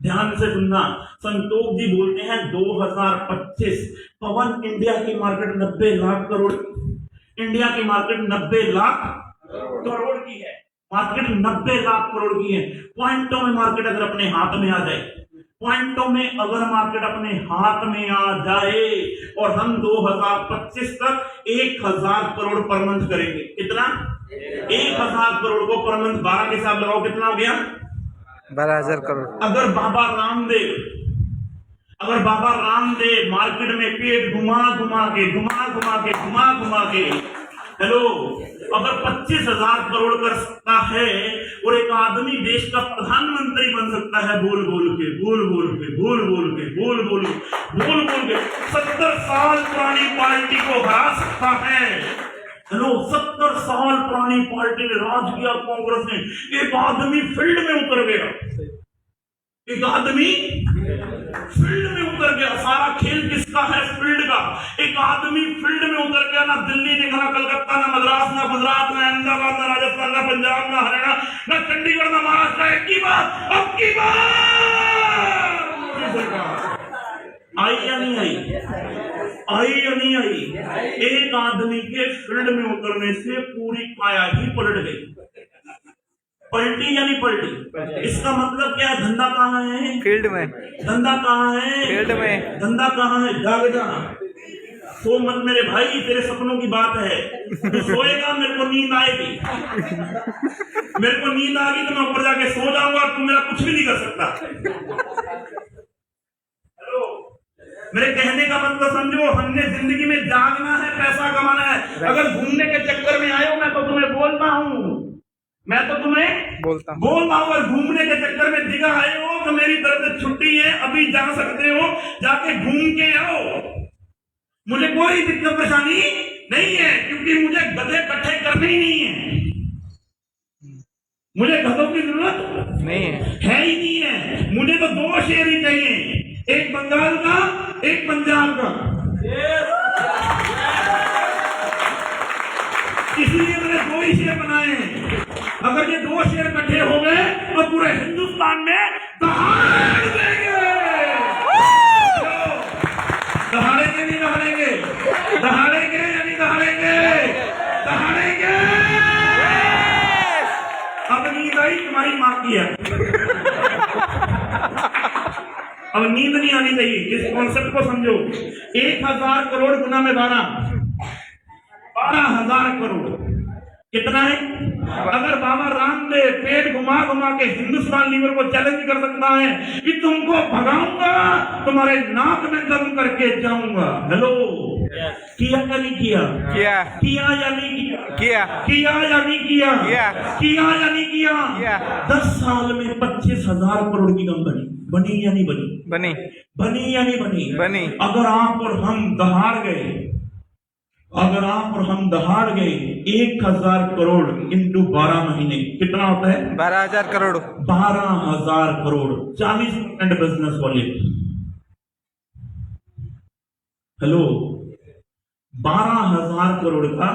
[SPEAKER 1] ध्यान से सुनना। संतोष जी बोलते हैं 2025 पवन इंडिया की मार्केट 90 लाख करोड़, इंडिया की मार्केट 90 लाख करोड़ की है, मार्केट 90 लाख करोड़ की है। पॉइंटों में मार्केट अगर अपने हाथ में आ जाए, पॉइंटों में अगर मार्केट अपने हाथ में आ जाए और हम 2025 तक 1,000 करोड़ पर मंथ करेंगे। कितना? 1,000 करोड़ को पर मंथ 12 के साथ लगाओ, कितना हो गया?
[SPEAKER 2] 12,000 करोड़।
[SPEAKER 1] अगर बाबा रामदेव मार्केट में पेट घुमा घुमा के हेलो, अगर 25,000 करोड़ कर सकता है और एक आदमी देश का प्रधानमंत्री बन सकता है बोल बोल के 70 साल पुरानी पार्टी को हरा सकता है। हेलो, 70 साल पुरानी पार्टी ने राज किया कांग्रेस ने, एक आदमी फील्ड में उतर गया, एक आदमी फील्ड में उतर गया। सारा खेल किसका है? फील्ड का। एक आदमी फील्ड में उतर गया, ना दिल्ली ने, ना कलकत्ता, ना मद्रास, ना गुजरात, ना अहमदाबाद, ना राजस्थान, ना पंजाब, ना हरियाणा, ना चंडीगढ़, ना महाराष्ट्र। एक की बात, अब की बात आई या नहीं आई? आई या नहीं आई? एक आदमी के फील्ड में उतरने से पूरी काया ही पलट गई। पलटी या नहीं पलटी? इसका मतलब क्या है? धंधा कहाँ है?
[SPEAKER 2] फील्ड में।
[SPEAKER 1] धंधा कहाँ है?
[SPEAKER 2] फील्ड में।
[SPEAKER 1] धंधा कहाँ है? जाग जा, सो मत मेरे भाई, तेरे सपनों की बात है। तू सोएगा, मेरे को नींद आएगी, मेरे को नींद आएगी तो मैं ऊपर जाके सो जाऊंगा, तू मेरा कुछ भी नहीं कर सकता। हेलो, मेरे कहने का मतलब समझो, हमने जिंदगी में जागना है, पैसा कमाना है। अगर घूमने के चक्कर में आए हो, मैं तो तुम्हें बोलता हूँ, मैं तो तुम्हें बोलता हूँ, अगर घूमने के चक्कर में दिखा आए हो तो मेरी तरफ से छुट्टी है, अभी जा सकते हो, जाके घूम के आओ, मुझे कोई दिक्कत परेशानी नहीं है, क्योंकि मुझे गधे इकट्ठे करने ही नहीं है, मुझे गधों की जरूरत नहीं है ही नहीं है। मुझे तो 2 शेर ही चाहिए, एक बंगाल का, एक पंजाब का। इसलिए मैंने 2 ही शेर बनाए हैं। अगर ये 2 शेर इकट्ठे हो गए तो पूरे हिंदुस्तान में दहाड़ देंगे। दहाड़ेंगे नहीं दहाड़ेंगे? दहाड़ेंगे या नहीं दहाड़ेंगे? दहाड़ेंगे। अब नींद आई तुम्हारी मां की है, अब नींद नहीं आनी चाहिए। इस कॉन्सेप्ट को समझो। 1,000 करोड़ गुना में 12,000 करोड़ कितना है? अगर बाबा रामदेव पेट घुमा के हिंदुस्तान लीवर को चैलेंज कर सकता है कि तुमको भगाऊंगा, तुम्हारे नाक में दम करके जाऊंगा। हेलो, किया या नहीं किया? किया या नहीं किया? किया या नहीं किया? किया या नहीं किया? 10 साल में 25,000 करोड़ की कंपनी बनी या नहीं बनी? बनी या नहीं बनी? अगर आप और हम दहाड़ गए अगर आप और हम दहाड़ गए 1000 करोड़ इंटू 12 महीने कितना होता है?
[SPEAKER 2] 12,000 crore.
[SPEAKER 1] 12,000 crore, 40% business volume. Hello, 12,000 crore का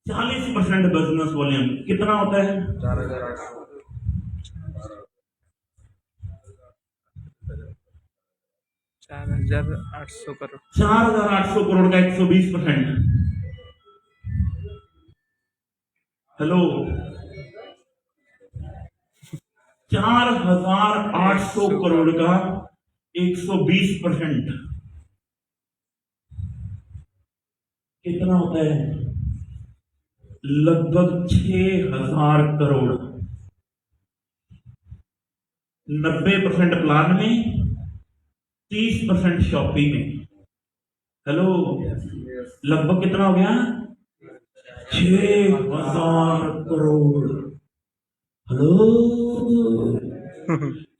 [SPEAKER 1] 40% बिजनेस वॉल्यूम कितना होता है?
[SPEAKER 2] 4,800 करोड़।
[SPEAKER 1] 4,800 करोड़ का 120%। हेलो, 4,800 करोड़ का 120% कितना होता है? लगभग 6,000 करोड़। 90% प्लान में, 30% शॉपिंग में। हेलो, लगभग कितना हो गया? 6,000 करोड़। हेलो,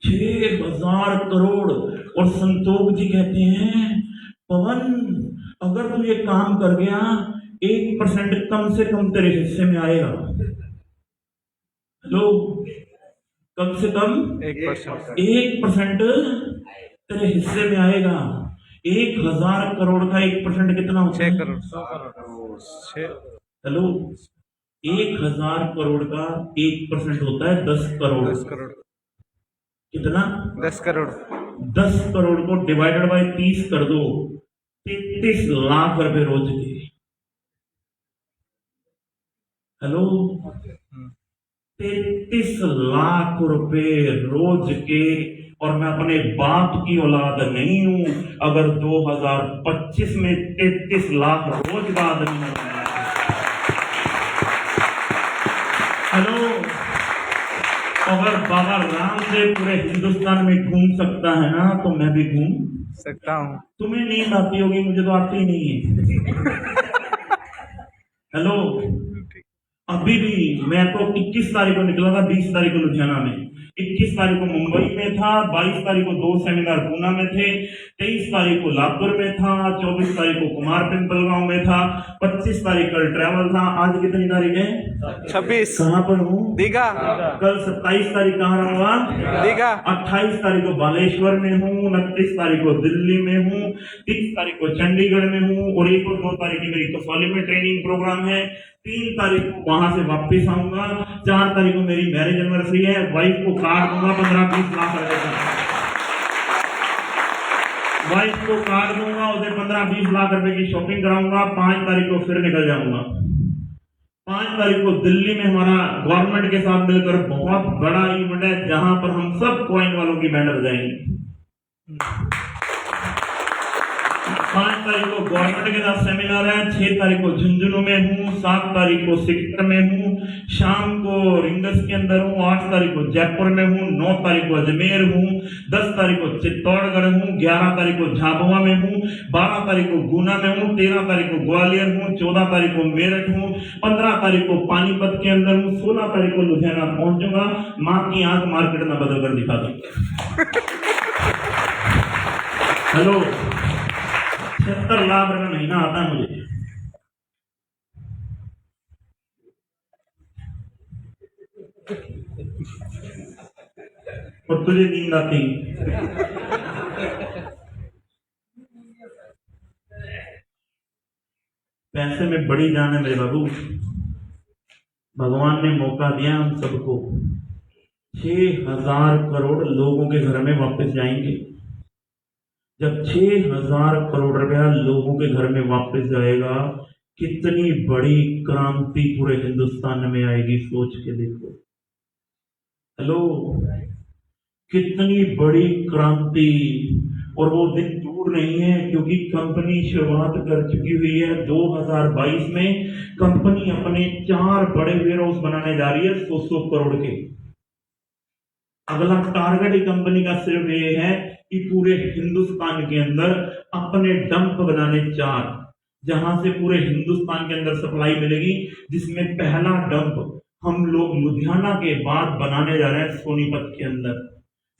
[SPEAKER 1] 6,000 करोड़। और संतोष जी कहते हैं, पवन अगर तू ये काम कर गया 1% कम से कम तेरे हिस्से में आएगा। हेलो, कम से कम 1% तेरे हिस्से में आएगा। 1,000 करोड़ का 1% कितना होता है?
[SPEAKER 2] 6 करोड़ 100 करोड़ 6।
[SPEAKER 1] हेलो, 1,000 करोड़ का 1% होता है 10 करोड़।
[SPEAKER 2] 10 करोड़
[SPEAKER 1] कितना?
[SPEAKER 2] 10 करोड़।
[SPEAKER 1] 10 करोड़ को डिवाइडेड बाय 30 कर दो, 33 लाख रुपए रोज के। हेलो, 33 लाख रुपए रोज के। और मैं अपने बाप की औलाद नहीं हूं अगर 2025 में 33 लाख रोज का आदमी न बनाया। हेलो, अगर बाबा रामदेव पूरे हिंदुस्तान में घूम सकता है ना, तो मैं भी घूम
[SPEAKER 2] सकता हूँ।
[SPEAKER 1] तुम्हें नींद आती होगी, मुझे तो आती ही नहीं है। हेलो, अभी भी मैं तो 21 तारीख को निकला था, 20 तारीख को लुधियाना में, 21 तारीख को मुंबई में था, 22 तारीख को 2 सेमिनार पूना में थे, 23 तारीख को लातूर में था, 24 तारीख को कुमार पिंपलगांव में था, 25 तारीख कल ट्रैवल था। आज कितनी तारीख है?
[SPEAKER 2] 26।
[SPEAKER 1] कहाँ पर हूँ?
[SPEAKER 2] दीघा।
[SPEAKER 1] कल 27 तारीख कहाँ रहूंगा?
[SPEAKER 2] दीघा।
[SPEAKER 1] 28 तारीख को बालेश्वर में हूँ, 29 तारीख को दिल्ली में हूँ, 30 तारीख को चंडीगढ़ में हूँ, और 1 और 2 तारीख की मेरी कसौली में ट्रेनिंग प्रोग्राम है। 3 तारीख को वहां से वापस आऊंगा। 4 तारीख को मेरी मैरिज एनिवर्सरी है, वाइफ को कार्ड दूंगा 15-20 लाख रुपए का। वाइफ को कार्ड दूंगा, उसे 15-20 लाख रुपए की शॉपिंग कराऊंगा। 5 तारीख को फिर निकल जाऊंगा। 5 तारीख को दिल्ली में हमारा गवर्नमेंट के साथ मिलकर बहुत बड़ा इवेंट है, जहां पर हम सब कॉइन वालों की बैंड बजाएंगे। 5 तारीख को गवर्नमेंट के साथ सेमिनार है। 6 तारीख को झुंझुनू में हूँ, 7 तारीख को सिक्किम में हूँ, शाम को रिंगस के अंदर हूँ, 8 तारीख को जयपुर में हूँ, 9 तारीख को अजमेर हूँ, 10 तारीख को चित्तौड़गढ़ हूँ, 11 तारीख को झाबुआ में हूँ, 12 तारीख को गुना में हूँ, 13 तारीख को ग्वालियर हूँ, 14 तारीख को मेरठ हूँ, 15 तारीख को पानीपत के अंदर हूँ, 16 तारीख को लुधियाना पहुंचूंगा। माँ की आंख मार्केट में बदल कर दिखा दूंगा। हेलो, 70 लाख रुपए महीना आता है मुझे। और तुझे नींद आती? पैसे में बड़ी जान है मेरे बाबू। भगवान ने मौका दिया हम सबको। 6,000 करोड़ लोगों के घर में वापस जाएंगे। जब 6,000 करोड़ रुपया लोगों के घर में वापस जाएगा, कितनी बड़ी क्रांति पूरे हिंदुस्तान में आएगी, सोच के देखो। हेलो, कितनी बड़ी क्रांति। और वो दिन दूर नहीं है, क्योंकि कंपनी शुरुआत कर चुकी हुई है। 2022 में कंपनी अपने 4 बड़े वेयरहाउस बनाने जा रही है 100 करोड़ के। अगला टारगेट ही कंपनी का सिर्फ ये है कि पूरे हिंदुस्तान के अंदर अपने डंप बनाने 4, जहां से पूरे हिंदुस्तान के अंदर सप्लाई मिलेगी। जिसमें पहला डंप हम लोग लुधियाना के बाद बनाने जा रहे हैं सोनीपत के अंदर,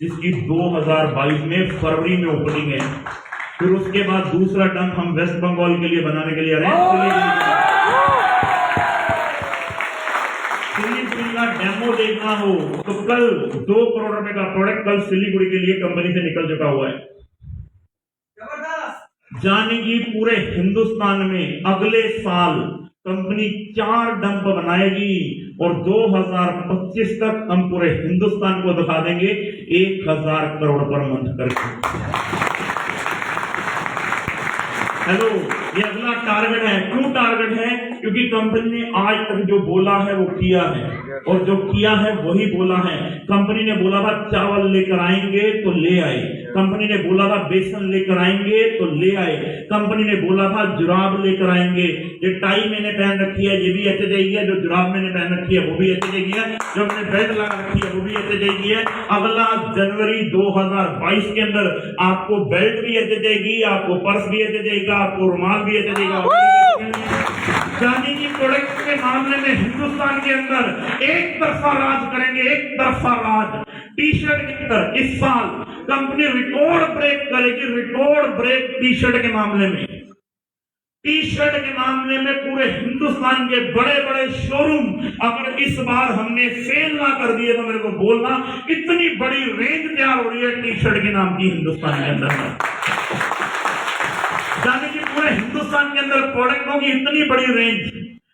[SPEAKER 1] जिसकी 2022 में फरवरी में ओपनिंग है। फिर उसके बाद दूसरा डंप हम वेस्ट बंगाल के लिए बनाने के लिए अरेंज सिलीगुड़ी का डेमो देखना हो तो कल 2 करोड़ रुपए का प्रोडक्ट कल सिलीगुड़ी के लिए कंपनी से निकल चुका हुआ है। जाने की पूरे हिंदुस्तान में अगले साल कंपनी 4 डंप बनाएगी और 2025 तक हम पूरे हिंदुस्तान को दिखा देंगे 1000 करोड़ पर मंथ करके। हेलो, ये अगला टारगेट है। क्यों टारगेट है? क्योंकि कंपनी ने आज तक जो बोला है वो किया है, और जो किया है वही बोला है। कंपनी ने बोला था चावल लेकर आएंगे तो ले आए, कंपनी ने बोला था बेसन लेकर आएंगे तो ले आए, कंपनी ने बोला था जुराब लेकर आएंगे। ये टाई मैंने पहन रखी है ये भी HHI है, जो जुराब मैंने पहन रखी है वो भी HHI है, जो मैंने बेल्ट लगा रखी है वो भी HHI है। अगला जनवरी 2022 के अंदर आपको बेल्ट भी HHI की, आपको पर्स भी HHI का, आपको रुमाल भी HHI का। यानी कि प्रोडक्ट के मामले में हिंदुस्तान के अंदर एक तरफा राज करेंगे, एक तरफा राज। टी शर्ट के अंदर इस साल कंपनी रिकॉर्ड ब्रेक करेगी, रिकॉर्ड ब्रेक टी शर्ट के मामले में। टी शर्ट के मामले में पूरे हिंदुस्तान के बड़े बड़े शोरूम अगर इस बार हमने सेल ना कर दिए तो मेरे को बोलना, इतनी बड़ी रेंज तैयार हो रही है टी शर्ट के नाम की हिंदुस्तान के अंदर। यानी कि पूरे हिंदुस्तान के अंदर प्रोडक्टों की इतनी बड़ी रेंज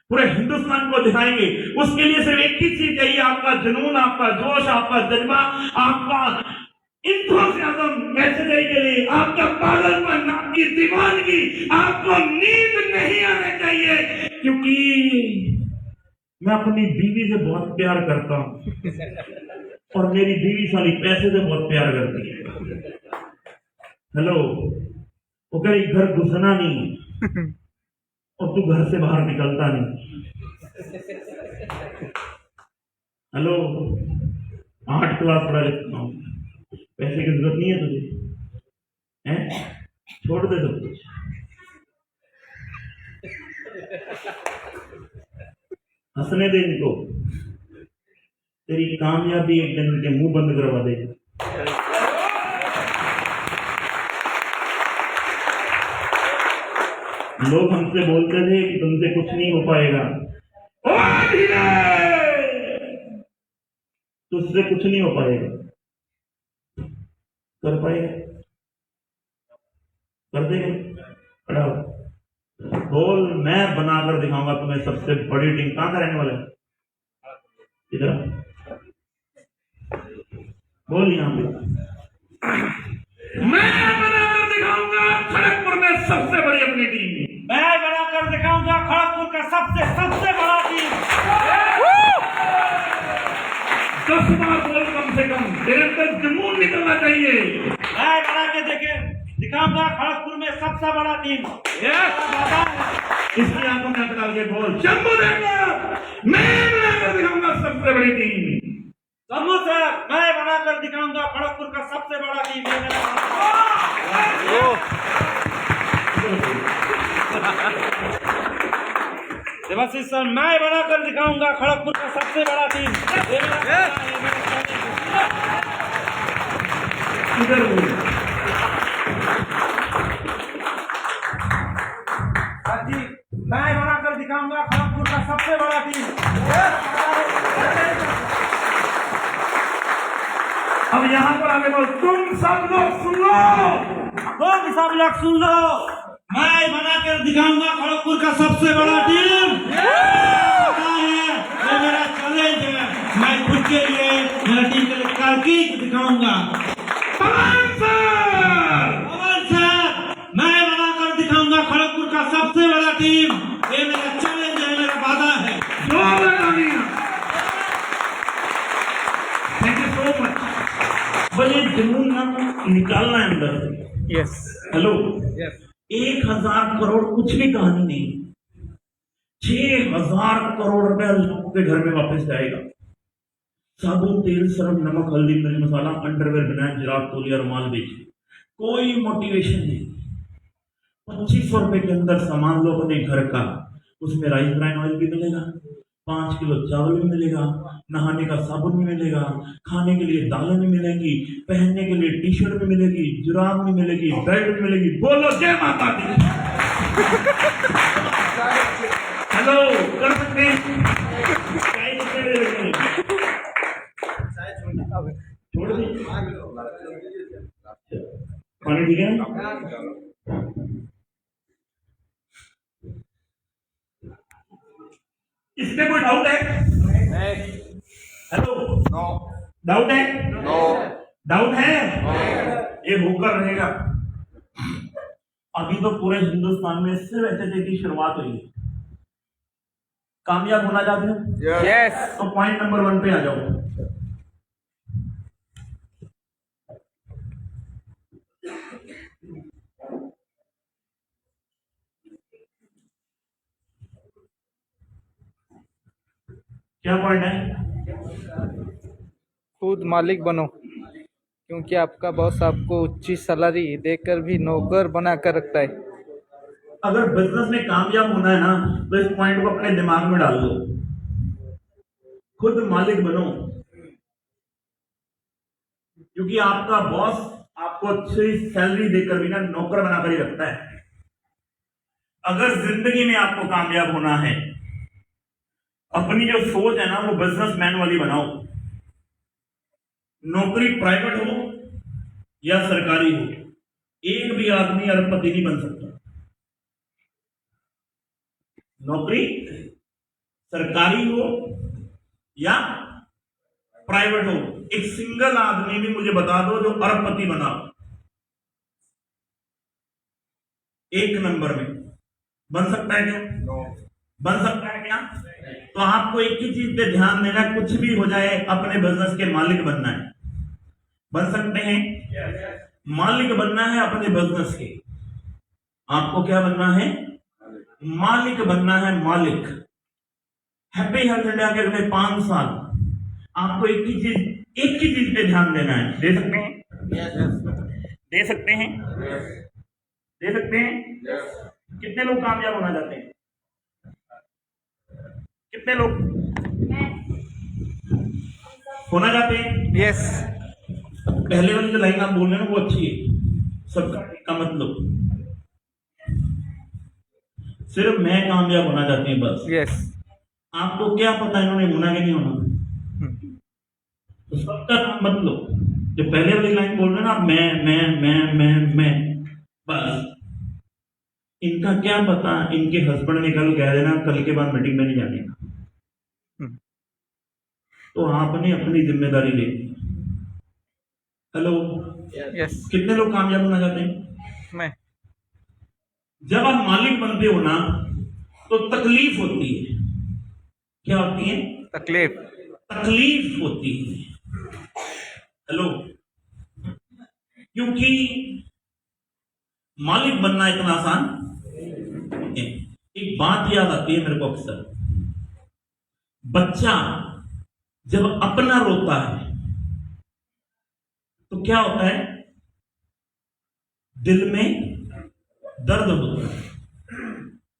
[SPEAKER 1] पूरे हिंदुस्तान को दिखाएंगे। उसके लिए सिर्फ एक ही चीज चाहिए, आपका जुनून, आपका जोश, आपका जज्बा, आपका इंथुसियाज्म HHI के लिए, आपका पागलपन, आपकी दीवानगी, आपको नींद नहीं आने चाहिए। क्योंकि मैं अपनी बीवी से बहुत प्यार करता हूं और मेरी बीवी साली पैसे से बहुत प्यार करती है। हेलो, वो कहीं घर घुसना नहीं और तू घर से बाहर निकलता नहीं। हेलो, 8 क्लास पढ़ा लिखता हूं, पैसे की जरूरत नहीं है तुझे, हैं? छोड़ दे सब कुछ। हंसने दे इनको, तेरी कामयाबी एक दिन उनके मुंह बंद करवा देगी। लोग हमसे बोलते थे कि तुमसे कुछ नहीं हो पाएगा, तुझसे कुछ नहीं हो पाएगा। कर पाएगा? कर देगा? खड़ा हो, बोल, मैं बनाकर दिखाऊंगा तुम्हें सबसे बड़ी टीम। कहां का रहने वाला है? इधर बोल, यहां पे मैं बनाकर दिखाऊंगा खड़गपुर में सबसे बड़ी अपनी टीम।
[SPEAKER 3] मैं बनाकर दिखाऊंगा खड़गपुर का सबसे बड़ा टीम।
[SPEAKER 1] 10 बार बोल कम से कम, तेरे अंदर जुनून निकलना चाहिए।
[SPEAKER 3] मैं बना के दिखाऊंगा खड़गपुर में सबसे बड़ा टीम।
[SPEAKER 1] इसकी आंखों में आंख डाल के बोल, शंभू देखना, मैं बनाकर दिखाऊंगा सबसे बड़ी टीम।
[SPEAKER 3] शंभू सर, मैं बनाकर दिखाऊंगा खड़गपुर का सबसे बड़ा टीम। देवाशीष सर, मैं बनाकर दिखाऊंगा खड़गपुर का सबसे बड़ा टीम।
[SPEAKER 1] इधर बोल।
[SPEAKER 3] जी, मैं बनाकर दिखाऊंगा खड़गपुर का सबसे बड़ा टीम।
[SPEAKER 1] अब यहाँ पर आगे बोल, तुम सब लोग सुन लो,
[SPEAKER 3] मैं बनाकर दिखाऊंगा खड़गपुर का सबसे बड़ा टीम। ये मेरा चैलेंज है, मैं खुद के लिए, मेरा टीम के लिए कार्तिक दिखाऊंगा। पवन सर, मैं बनाकर दिखाऊंगा खड़गपुर का सबसे बड़ा टीम। ये मेरा चैलेंज है, मेरा वादा है।
[SPEAKER 1] Thank you so much. बस ये जुनून ना निकालना है अंदर से।
[SPEAKER 2] यस
[SPEAKER 1] हेलो,
[SPEAKER 2] यस
[SPEAKER 1] 1000 करोड़ कुछ भी कहानी नहीं, 6000 करोड़ रुपया लोगों के घर में वापस जाएगा। साबुन, तेल, सरफ, नमक, हल्दी, मिर्च मसाला, अंडरवेयर, बनान, जुराब, तौलिया, रुमाल बेच, कोई मोटिवेशन नहीं। 2500 रुपए के अंदर सामान लो अपने घर का, उसमें राइस ब्राइन ऑयल भी मिलेगा, 5 किलो चावल भी मिलेगा, नहाने का साबुन भी मिलेगा, खाने के लिए दालें भी मिलेंगी, पहनने के लिए टी शर्ट भी मिलेगी, जुराब भी मिलेगी, बेल्ट भी मिलेगी। बोलो जय माता दी। हेलो, कर सकते हैं? छोड़ दी पानी, ठीक है ना? इसमें कोई डाउट है? हेलो, डाउट है? डाउट है? ये होकर रहेगा। अभी तो पूरे हिंदुस्तान में सिर्फ एचएचए की शुरुआत हुई है। कामयाब होना चाहते हो?
[SPEAKER 2] यस।
[SPEAKER 1] तो पॉइंट नंबर 1 पे आ जाओ। क्या पॉइंट है?
[SPEAKER 2] खुद मालिक बनो, क्योंकि आपका बॉस आपको ऊंची सैलरी देकर भी नौकर बना कर रखता है।
[SPEAKER 1] अगर बिजनेस में कामयाब होना है ना, तो इस पॉइंट को अपने दिमाग में डाल दो। खुद मालिक बनो, क्योंकि आपका बॉस आपको अच्छी सैलरी देकर भी ना नौकर बनाकर ही रखता है। अगर जिंदगी में आपको कामयाब होना है, अपनी जो सोच है ना वो बिजनेसमैन वाली बनाओ। नौकरी प्राइवेट हो या सरकारी हो, एक भी आदमी अरबपति नहीं बन सकता। नौकरी सरकारी हो या प्राइवेट हो, एक सिंगल आदमी भी मुझे बता दो जो अरबपति बना, एक नंबर में बन सकता है क्या? बन सकता है क्या? तो आपको एक ही चीज पे ध्यान देना, कुछ भी हो जाए अपने बिजनेस के मालिक बनना है। बन सकते हैं? मालिक बनना है अपने बिजनेस के। आपको क्या बनना है? मालिक बनना है, मालिक। हैप्पी हेल्थ इंडिया के अगले 5 साल आपको एक ही चीज पे ध्यान देना है। दे सकते हैं? दे सकते हैं? दे सकते हैं? कितने लोग कामयाब होना चाहते हैं? कितने लोग होना चाहते हैं?
[SPEAKER 2] यस।
[SPEAKER 1] पहले वाली जो लाइन आप बोल रहे हैं ना वो अच्छी है, सबका का मतलब सिर्फ मैं कामयाब होना चाहती हूँ बस।
[SPEAKER 2] यस।
[SPEAKER 1] आपको क्या पता इन्होंने होना कि नहीं होना? तो सबका मतलब जो पहले वाली लाइन बोल रहे हैं ना, मैं बस। इनका क्या पता, इनके हस्बैंड ने कल कह देना कल के बाद मीटिंग में नहीं जाने का, तो आपने अपनी जिम्मेदारी ले ली। Hello,
[SPEAKER 2] yes.
[SPEAKER 1] कितने लोग कामयाब होना चाहते हैं?
[SPEAKER 2] मैं।
[SPEAKER 1] जब आप मालिक बनते हो ना तो तकलीफ होती है। क्या होती है?
[SPEAKER 2] तकलीफ।
[SPEAKER 1] तकलीफ होती है। हेलो, क्योंकि मालिक बनना इतना आसान है। एक बात याद आती है मेरे को अक्सर, बच्चा जब अपना रोता है तो क्या होता है? दिल में दर्द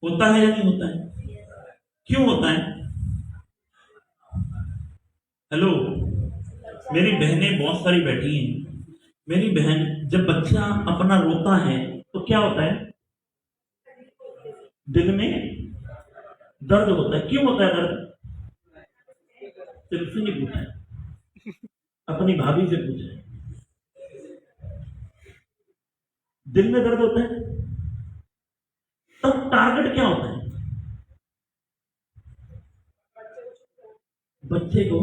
[SPEAKER 1] होता है या नहीं होता है? क्यों होता है? हेलो, मेरी बहनें बहुत सारी बैठी हैं। मेरी बहन, जब बच्चा अपना रोता है तो क्या होता है? दिल में दर्द होता है। क्यों होता है दर्द? तुमसे नहीं पूछा है, अपनी भाभी से पूछा है। दिल में दर्द होता है, तब टारगेट क्या होता है? बच्चे को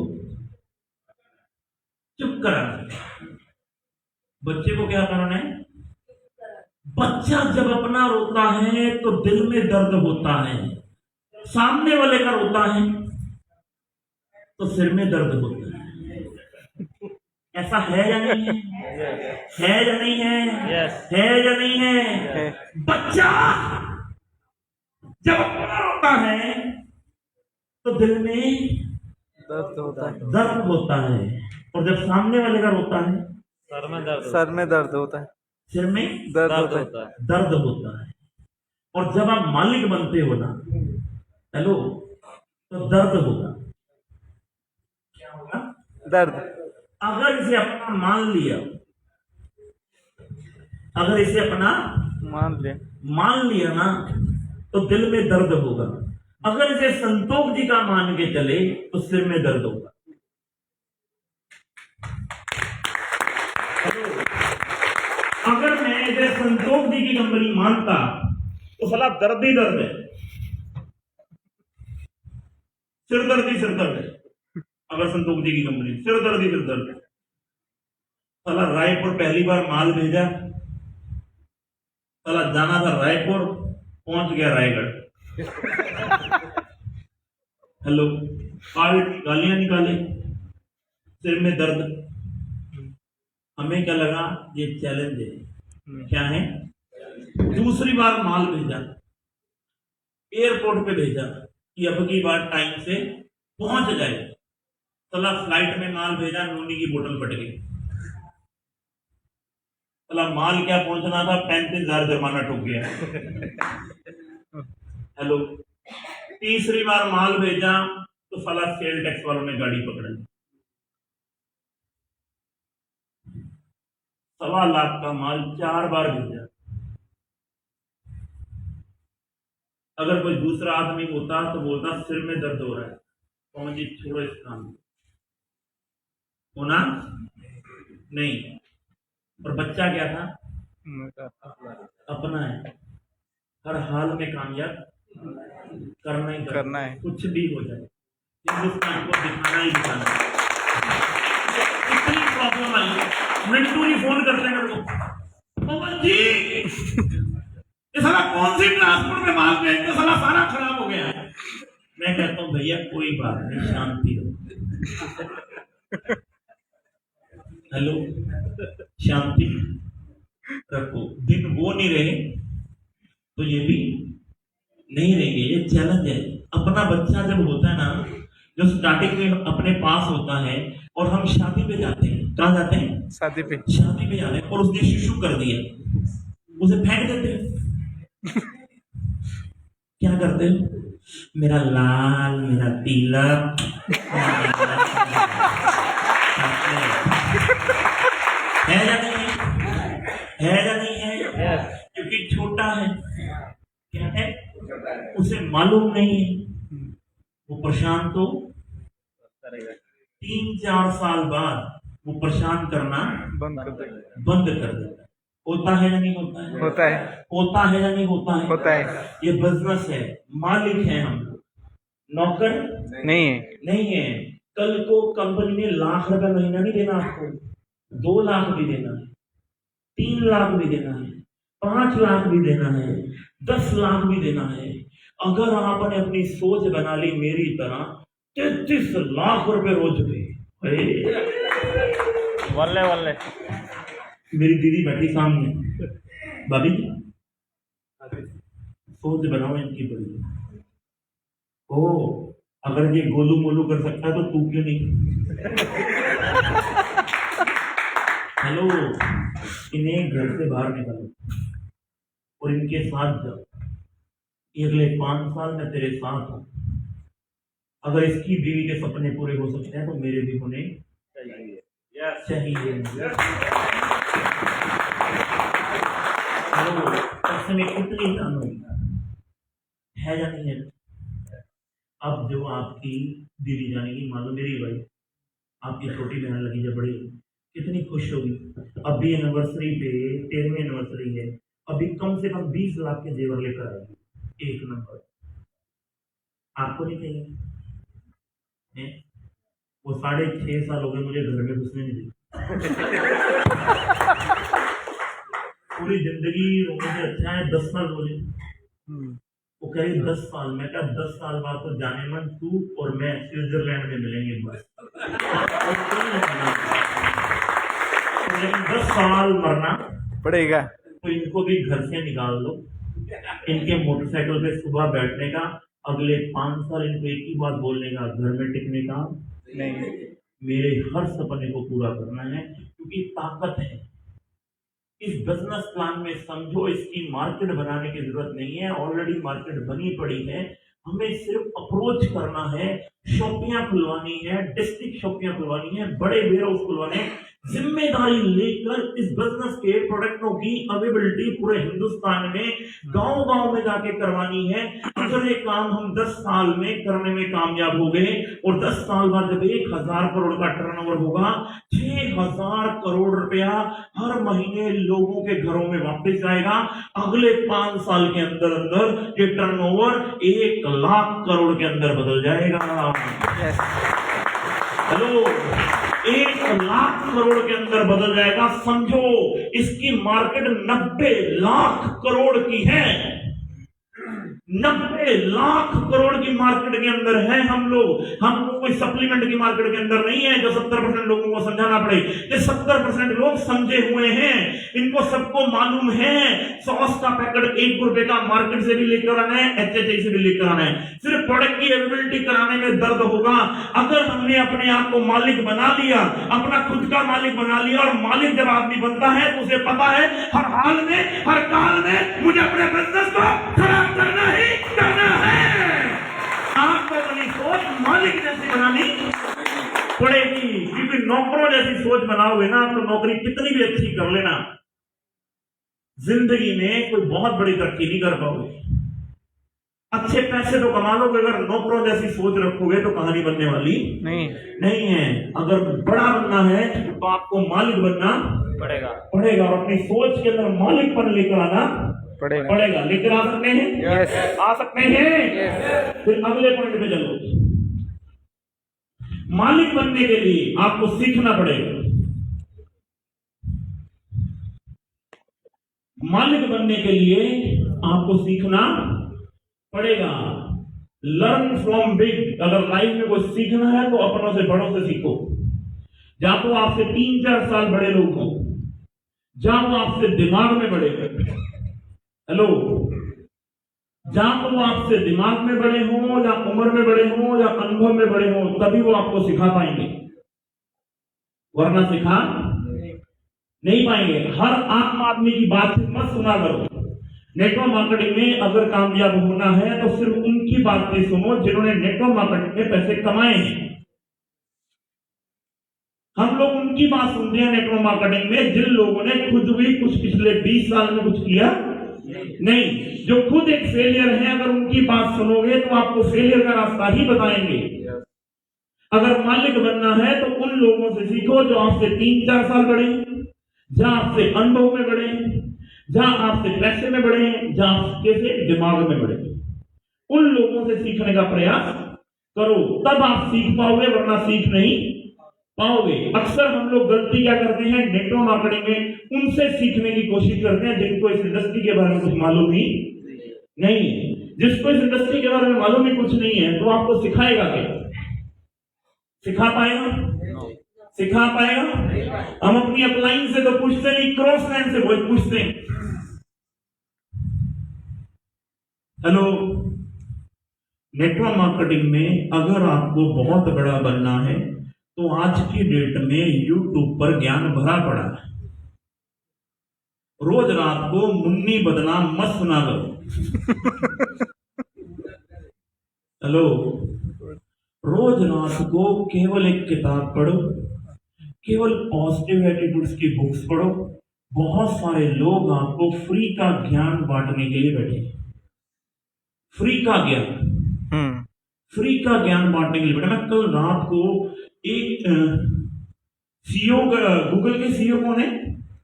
[SPEAKER 1] चुप कराना। बच्चे को क्या कराना है? बच्चा जब अपना रोता है तो दिल में दर्द होता है, सामने वाले का रोता है तो सिर में दर्द होता है। ऐसा है या नहीं है? है या नहीं है? है या नहीं है? बच्चा जब अपना रोता है तो दिल में
[SPEAKER 2] दर्द होता है।
[SPEAKER 1] दर्द होता है, और जब सामने वाले का रोता है
[SPEAKER 2] सर में दर्द होता है।
[SPEAKER 1] सिर में
[SPEAKER 2] दर्द होता है।
[SPEAKER 1] दर्द होता है। और जब आप मालिक बनते हो ना, हेलो, तो दर्द होगा। क्या होगा?
[SPEAKER 2] दर्द।
[SPEAKER 1] अगर इसे अपना मान लिया, अगर इसे अपना मान लिया ना, तो दिल में दर्द होगा। अगर इसे संतोष जी का मान के चले तो सिर में दर्द होगा। अगर मैं इसे संतोष जी की कंपनी मानता तो साला दर्द ही दर्द है, सिर दर्द ही सिर दर्द है। अगर संतोष जी की कंपनी सिर दर्द ही सिर दर्द है। साला रायपुर पहली बार माल भेजा, साला जाना था रायपुर, पहुंच गया रायगढ़। हेलो, गालियां निकाले, सिर में दर्द। हमें क्या लगा ये चैलेंज है। क्या है? दूसरी बार माल भेजा, एयरपोर्ट पे भेजा कि अब की बार टाइम से पहुंच जाए। साला फ्लाइट में माल भेजा, नूनी की बोतल फट गई। साला माल क्या पहुंचना था, 35,000 जुर्माना ठोक गया। हेलो, तीसरी बार माल भेजा तो साला सेल टैक्स वालों ने गाड़ी पकड़ ली। 1.25 लाख का माल 4 बार भेजा। अगर कोई दूसरा आदमी होता तो बोलता सिर में दर्द हो रहा है, कौन जी छोड़ो इस काम को, होना नहीं। और बच्चा क्या था? अपना है, हर हाल में कामयाब करना है, कुछ भी हो जाए हिंदुस्तान को दिखाना ही दिखाना है। इतनी प्रॉब्लम आई, मिंटू जी फोन करते हैं मेरे को, पवन जी ये साला कौन सी ट्रांसपोर्ट में माल भेज के साला सारा खराब हो गया है। मैं कहता हूँ भैया कोई बात नहीं, शांति रहो। हेलो, शांति रखो। दिन वो नहीं रहे तो ये भी नहीं रहेंगे, ये चैलेंज है। अपना बच्चा जब होता है ना, जो स्टार्टिंग में अपने पास होता है और हम शादी पे जाते हैं, कहाँ जाते हैं? शादी पे जा रहे हैं और उसने शिशु कर दिया, उसे फेंक देते हैं। क्या करते हैं? मेरा लाल, मेरा तिलक, है या नहीं है? है या नहीं है? क्योंकि छोटा है। क्या है? उसे मालूम नहीं है। वो परेशान तो 3-4 साल बाद वो परेशान करना बंद कर देता है। होता है या नहीं होता है? होता है। होता है या नहीं होता है? होता है। ये बिजनेस है, मालिक है हम, नौकर नहीं है। कल को कंपनी ने लाख रुपए महीना नहीं देना आपको, 2 लाख भी देना है, 3 लाख भी देना है, 5 लाख भी देना है, 10 लाख भी देना है। अगर आपने अपनी सोच बना ली मेरी तरह, 33 लाख रुपए रोज पे। वल्ले मेरी दीदी बैठी सामने, भाभी सोच बनाओ इनकी बड़ी। ओ, अगर ये गोलू मोलू कर सकता है तो तू क्यों नहीं? हेलो, इन्हें घर से बाहर निकालो और इनके साथ जाओ। अगले 5 साल में तेरे साथ हूं। अगर इसकी बीवी के सपने पूरे हो सकते हैं तो मेरे भी होने चाहिए। इसमें कितनी जानो है या नहीं है? अब जो आपकी दीदी जानेगी, मान लो मेरी भाई, आपकी छोटी बहन लगी जब बड़ी, कितनी खुश होगी। अभी एनिवर्सरी पे 13वीं एनिवर्सरी है, अभी कम से कम 20 लाख के जेवर लेकर आएगी। 1 नंबर। आपको नहीं चाहिए? वो 6.5 साल हो गए मुझे घर में घुसने नहीं दी। पूरी जिंदगी रोने से अच्छा है 10 साल बोले। वो कह रही 10 साल। मैं क्या 10 साल बाद तो जाने मन तू और मैं स्विट्जरलैंड में मिलेंगे बस। लेकिन 10 साल मरना पड़ेगा तो इनको भी घर से निकाल दो। इनके मोटरसाइकिल पे सुबह बैठने का, अगले 5 साल इनको एक ही बात बोलने का, घर में टिकने का नहीं, मेरे हर सपने को पूरा करना है, क्योंकि ताकत है इस बिजनेस प्लान में। समझो इसकी मार्केट बनाने की जरूरत नहीं है, ऑलरेडी मार्केट बनी पड़ी है। हमें सिर्फ अप्रोच करना है, शॉपियां खुलवानी है, डिस्ट्रिक्ट शॉपियां खुलवानी है, बड़े वेयर हाउस खुलवाने हैं। जिम्मेदारी लेकर इस बिजनेस के प्रोडक्टों की अवेलेबिलिटी पूरे हिंदुस्तान में गांव-गांव में जाके करवानी है। अगर ये काम हम 10 साल में करने में कामयाब हो गए और 10 साल बाद जब 1000 करोड़ का टर्नओवर होगा, 6000 करोड़ रुपया हर महीने लोगों के घरों में वापस जाएगा। अगले 5 साल के अंदर अंदर ये टर्नओवर 1 लाख करोड़ के अंदर बदल जाएगा। हेलो, 1 लाख करोड़ के अंदर बदल जाएगा। समझो, इसकी मार्केट 90 लाख करोड़ की है। 90 लाख करोड़ की मार्केट के अंदर है हम लोग। हमको कोई सप्लीमेंट की मार्केट के अंदर नहीं है जो 70% लोगों को समझाना पड़े। ये 70% लोग समझे हुए हैं, इनको सबको मालूम है सॉस का पैकेट 1 रुपए का मार्केट से भी लेकर आना है, HHI से भी लेकर आना है। सिर्फ प्रोडक्ट की अवेलेबिलिटी कराने में दर्द होगा। अगर हमने अपने आप को मालिक बना लिया, अपना खुद का मालिक बना लिया, और मालिक जब आदमी बनता है तो उसे पता है हर हाल में, हर काल में मुझे अपने बिजनेस को खराब करना ही करना है। आपको अपनी सोच मालिक जैसी बनानी पड़ेगी, क्योंकि नौकरों जैसी सोच बनाओगे ना तो नौकरी कितनी भी अच्छी कर लेना, जिंदगी में कोई बहुत बड़ी तरक्की नहीं कर पाओगे। अच्छे पैसे तो कमा लोगे, अगर नौकरों जैसी सोच रखोगे तो कहानी बनने वाली नहीं है। अगर बड़ा बनना है तो आपको मालिक बनना पड़ेगा और अपनी सोच के अंदर मालिकपन लेकर आना पड़ेगा। लेकर आ सकते हैं?
[SPEAKER 2] Yes.
[SPEAKER 1] आ सकते हैं?
[SPEAKER 2] Yes.
[SPEAKER 1] फिर अगले पॉइंट पे चलो। मालिक बनने के लिए आपको सीखना पड़ेगा। मालिक बनने के लिए आपको सीखना पड़ेगा। Learn from big. अगर लाइफ में कुछ सीखना है तो अपनों से, बड़ों से सीखो। जहां तो आपसे 3-4 साल बड़े लोग हों, जहां वो आपसे दिमाग में बड़े हों। हेलो, जहां तो आपसे दिमाग में बड़े हों, या उम्र में बड़े हों, या अनुभव में बड़े हों, तभी वो आपको सिखा पाएंगे, वरना सिखा नहीं पाएंगे। हर आम आदमी की बात मत सुना करो। नेटवर्क मार्केटिंग में अगर कामयाब होना है तो सिर्फ उनकी बातें सुनो जिन्होंने नेटवर्क मार्केटिंग में पैसे कमाए हैं। हम लोग उनकी बात सुनते हैं नेटवर्क मार्केटिंग में जिन लोगों ने खुद भी कुछ पिछले 20 साल में कुछ किया नहीं, जो खुद एक फेलियर है। अगर उनकी बात सुनोगे तो आपको फेलियर का रास्ता ही बताएंगे। अगर मालिक बनना है तो उन लोगों से सीखो जो आपसे 3-4 साल बड़े हैं, जहां आपसे अनुभव में बड़े हैं, जहां आपसे पैसे में बड़े हैं, जहां आपके से दिमाग में बड़े हैं। उन लोगों से सीखने का प्रयास करो, तब आप सीख पाओगे, वरना सीख नहीं पाओगे। अक्सर हम लोग गलती क्या करते हैं नेटवर्क मार्केटिंग में, उनसे सीखने की कोशिश करते हैं जिनको इस इंडस्ट्री के बारे में कुछ मालूम ही नहीं है। जिसको इस इंडस्ट्री के बारे में मालूम ही कुछ नहीं है तो आपको सिखाएगा क्या? सिखा पाएगा? सिखा पाएगा? हम अपनी अपलाइन से तो पूछते नहीं, क्रॉस लाइन से बहुत पूछते हैं। हेलो, नेटवर्क मार्केटिंग में अगर आपको बहुत बड़ा बनना है तो आज की डेट में YouTube पर ज्ञान भरा पड़ा है। रोज रात को मुन्नी बदनाम मत सुना करो। हेलो, रोज रात को केवल एक किताब पढ़ो, केवल पॉजिटिव एटीट्यूड्स की बुक्स पढ़ो। बहुत सारे लोग आपको फ्री का ज्ञान बांटने के लिए बैठे, फ्री का ज्ञान, फ्री का ज्ञान बांटने के लिए बैठे। मैं कल रात को एक सीईओ, गूगल के सीईओ कौन है?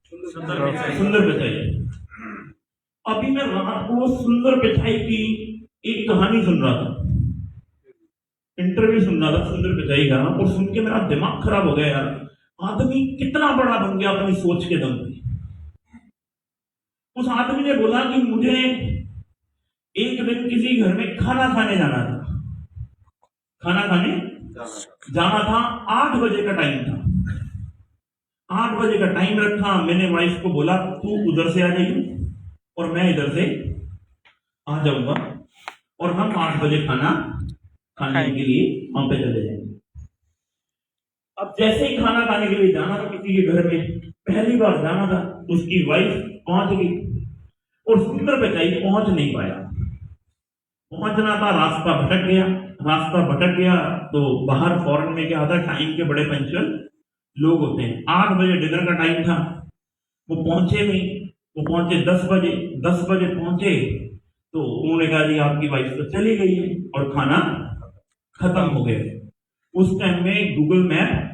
[SPEAKER 1] सुंदर पिचाई। अभी मैं रात को सुंदर पिचाई की एक कहानी सुन रहा था, इंटरव्यू सुन रहा था सुंदर पिचाई का, और सुन के मेरा दिमाग खराब हो गया यार। आदमी कितना बड़ा बन गया अपनी सोच के दम पे। उस आदमी ने बोला कि मुझे एक दिन किसी घर में खाना खाने जाना था, खाना खाने जाना था। 8 बजे का टाइम था, 8 बजे का टाइम रखा। मैंने वाइफ को बोला तू उधर से आ जाइए और मैं इधर से आ जाऊंगा और हम 8 बजे खाना खाने के लिए वहां पे चले जाएंगे। अब जैसे ही खाना खाने के लिए जाना था किसी के घर में, पहली बार जाना था, उसकी वाइफ पहुंच गई और सुंदर पिचाई पहुंच नहीं पाया। पहुंचना था, रास्ता भटक गया तो बाहर फॉरेन में क्या होता है, टाइम के बड़े पंक्चुअल लोग होते हैं। 8 बजे डिनर का टाइम था, वो पहुंचे नहीं, वो पहुंचे 10 बजे। 10 बजे पहुंचे तो उन्होंने कहा जी आपकी वाइफ तो चली गई है और खाना खत्म हो गया। उस टाइम में गूगल मैप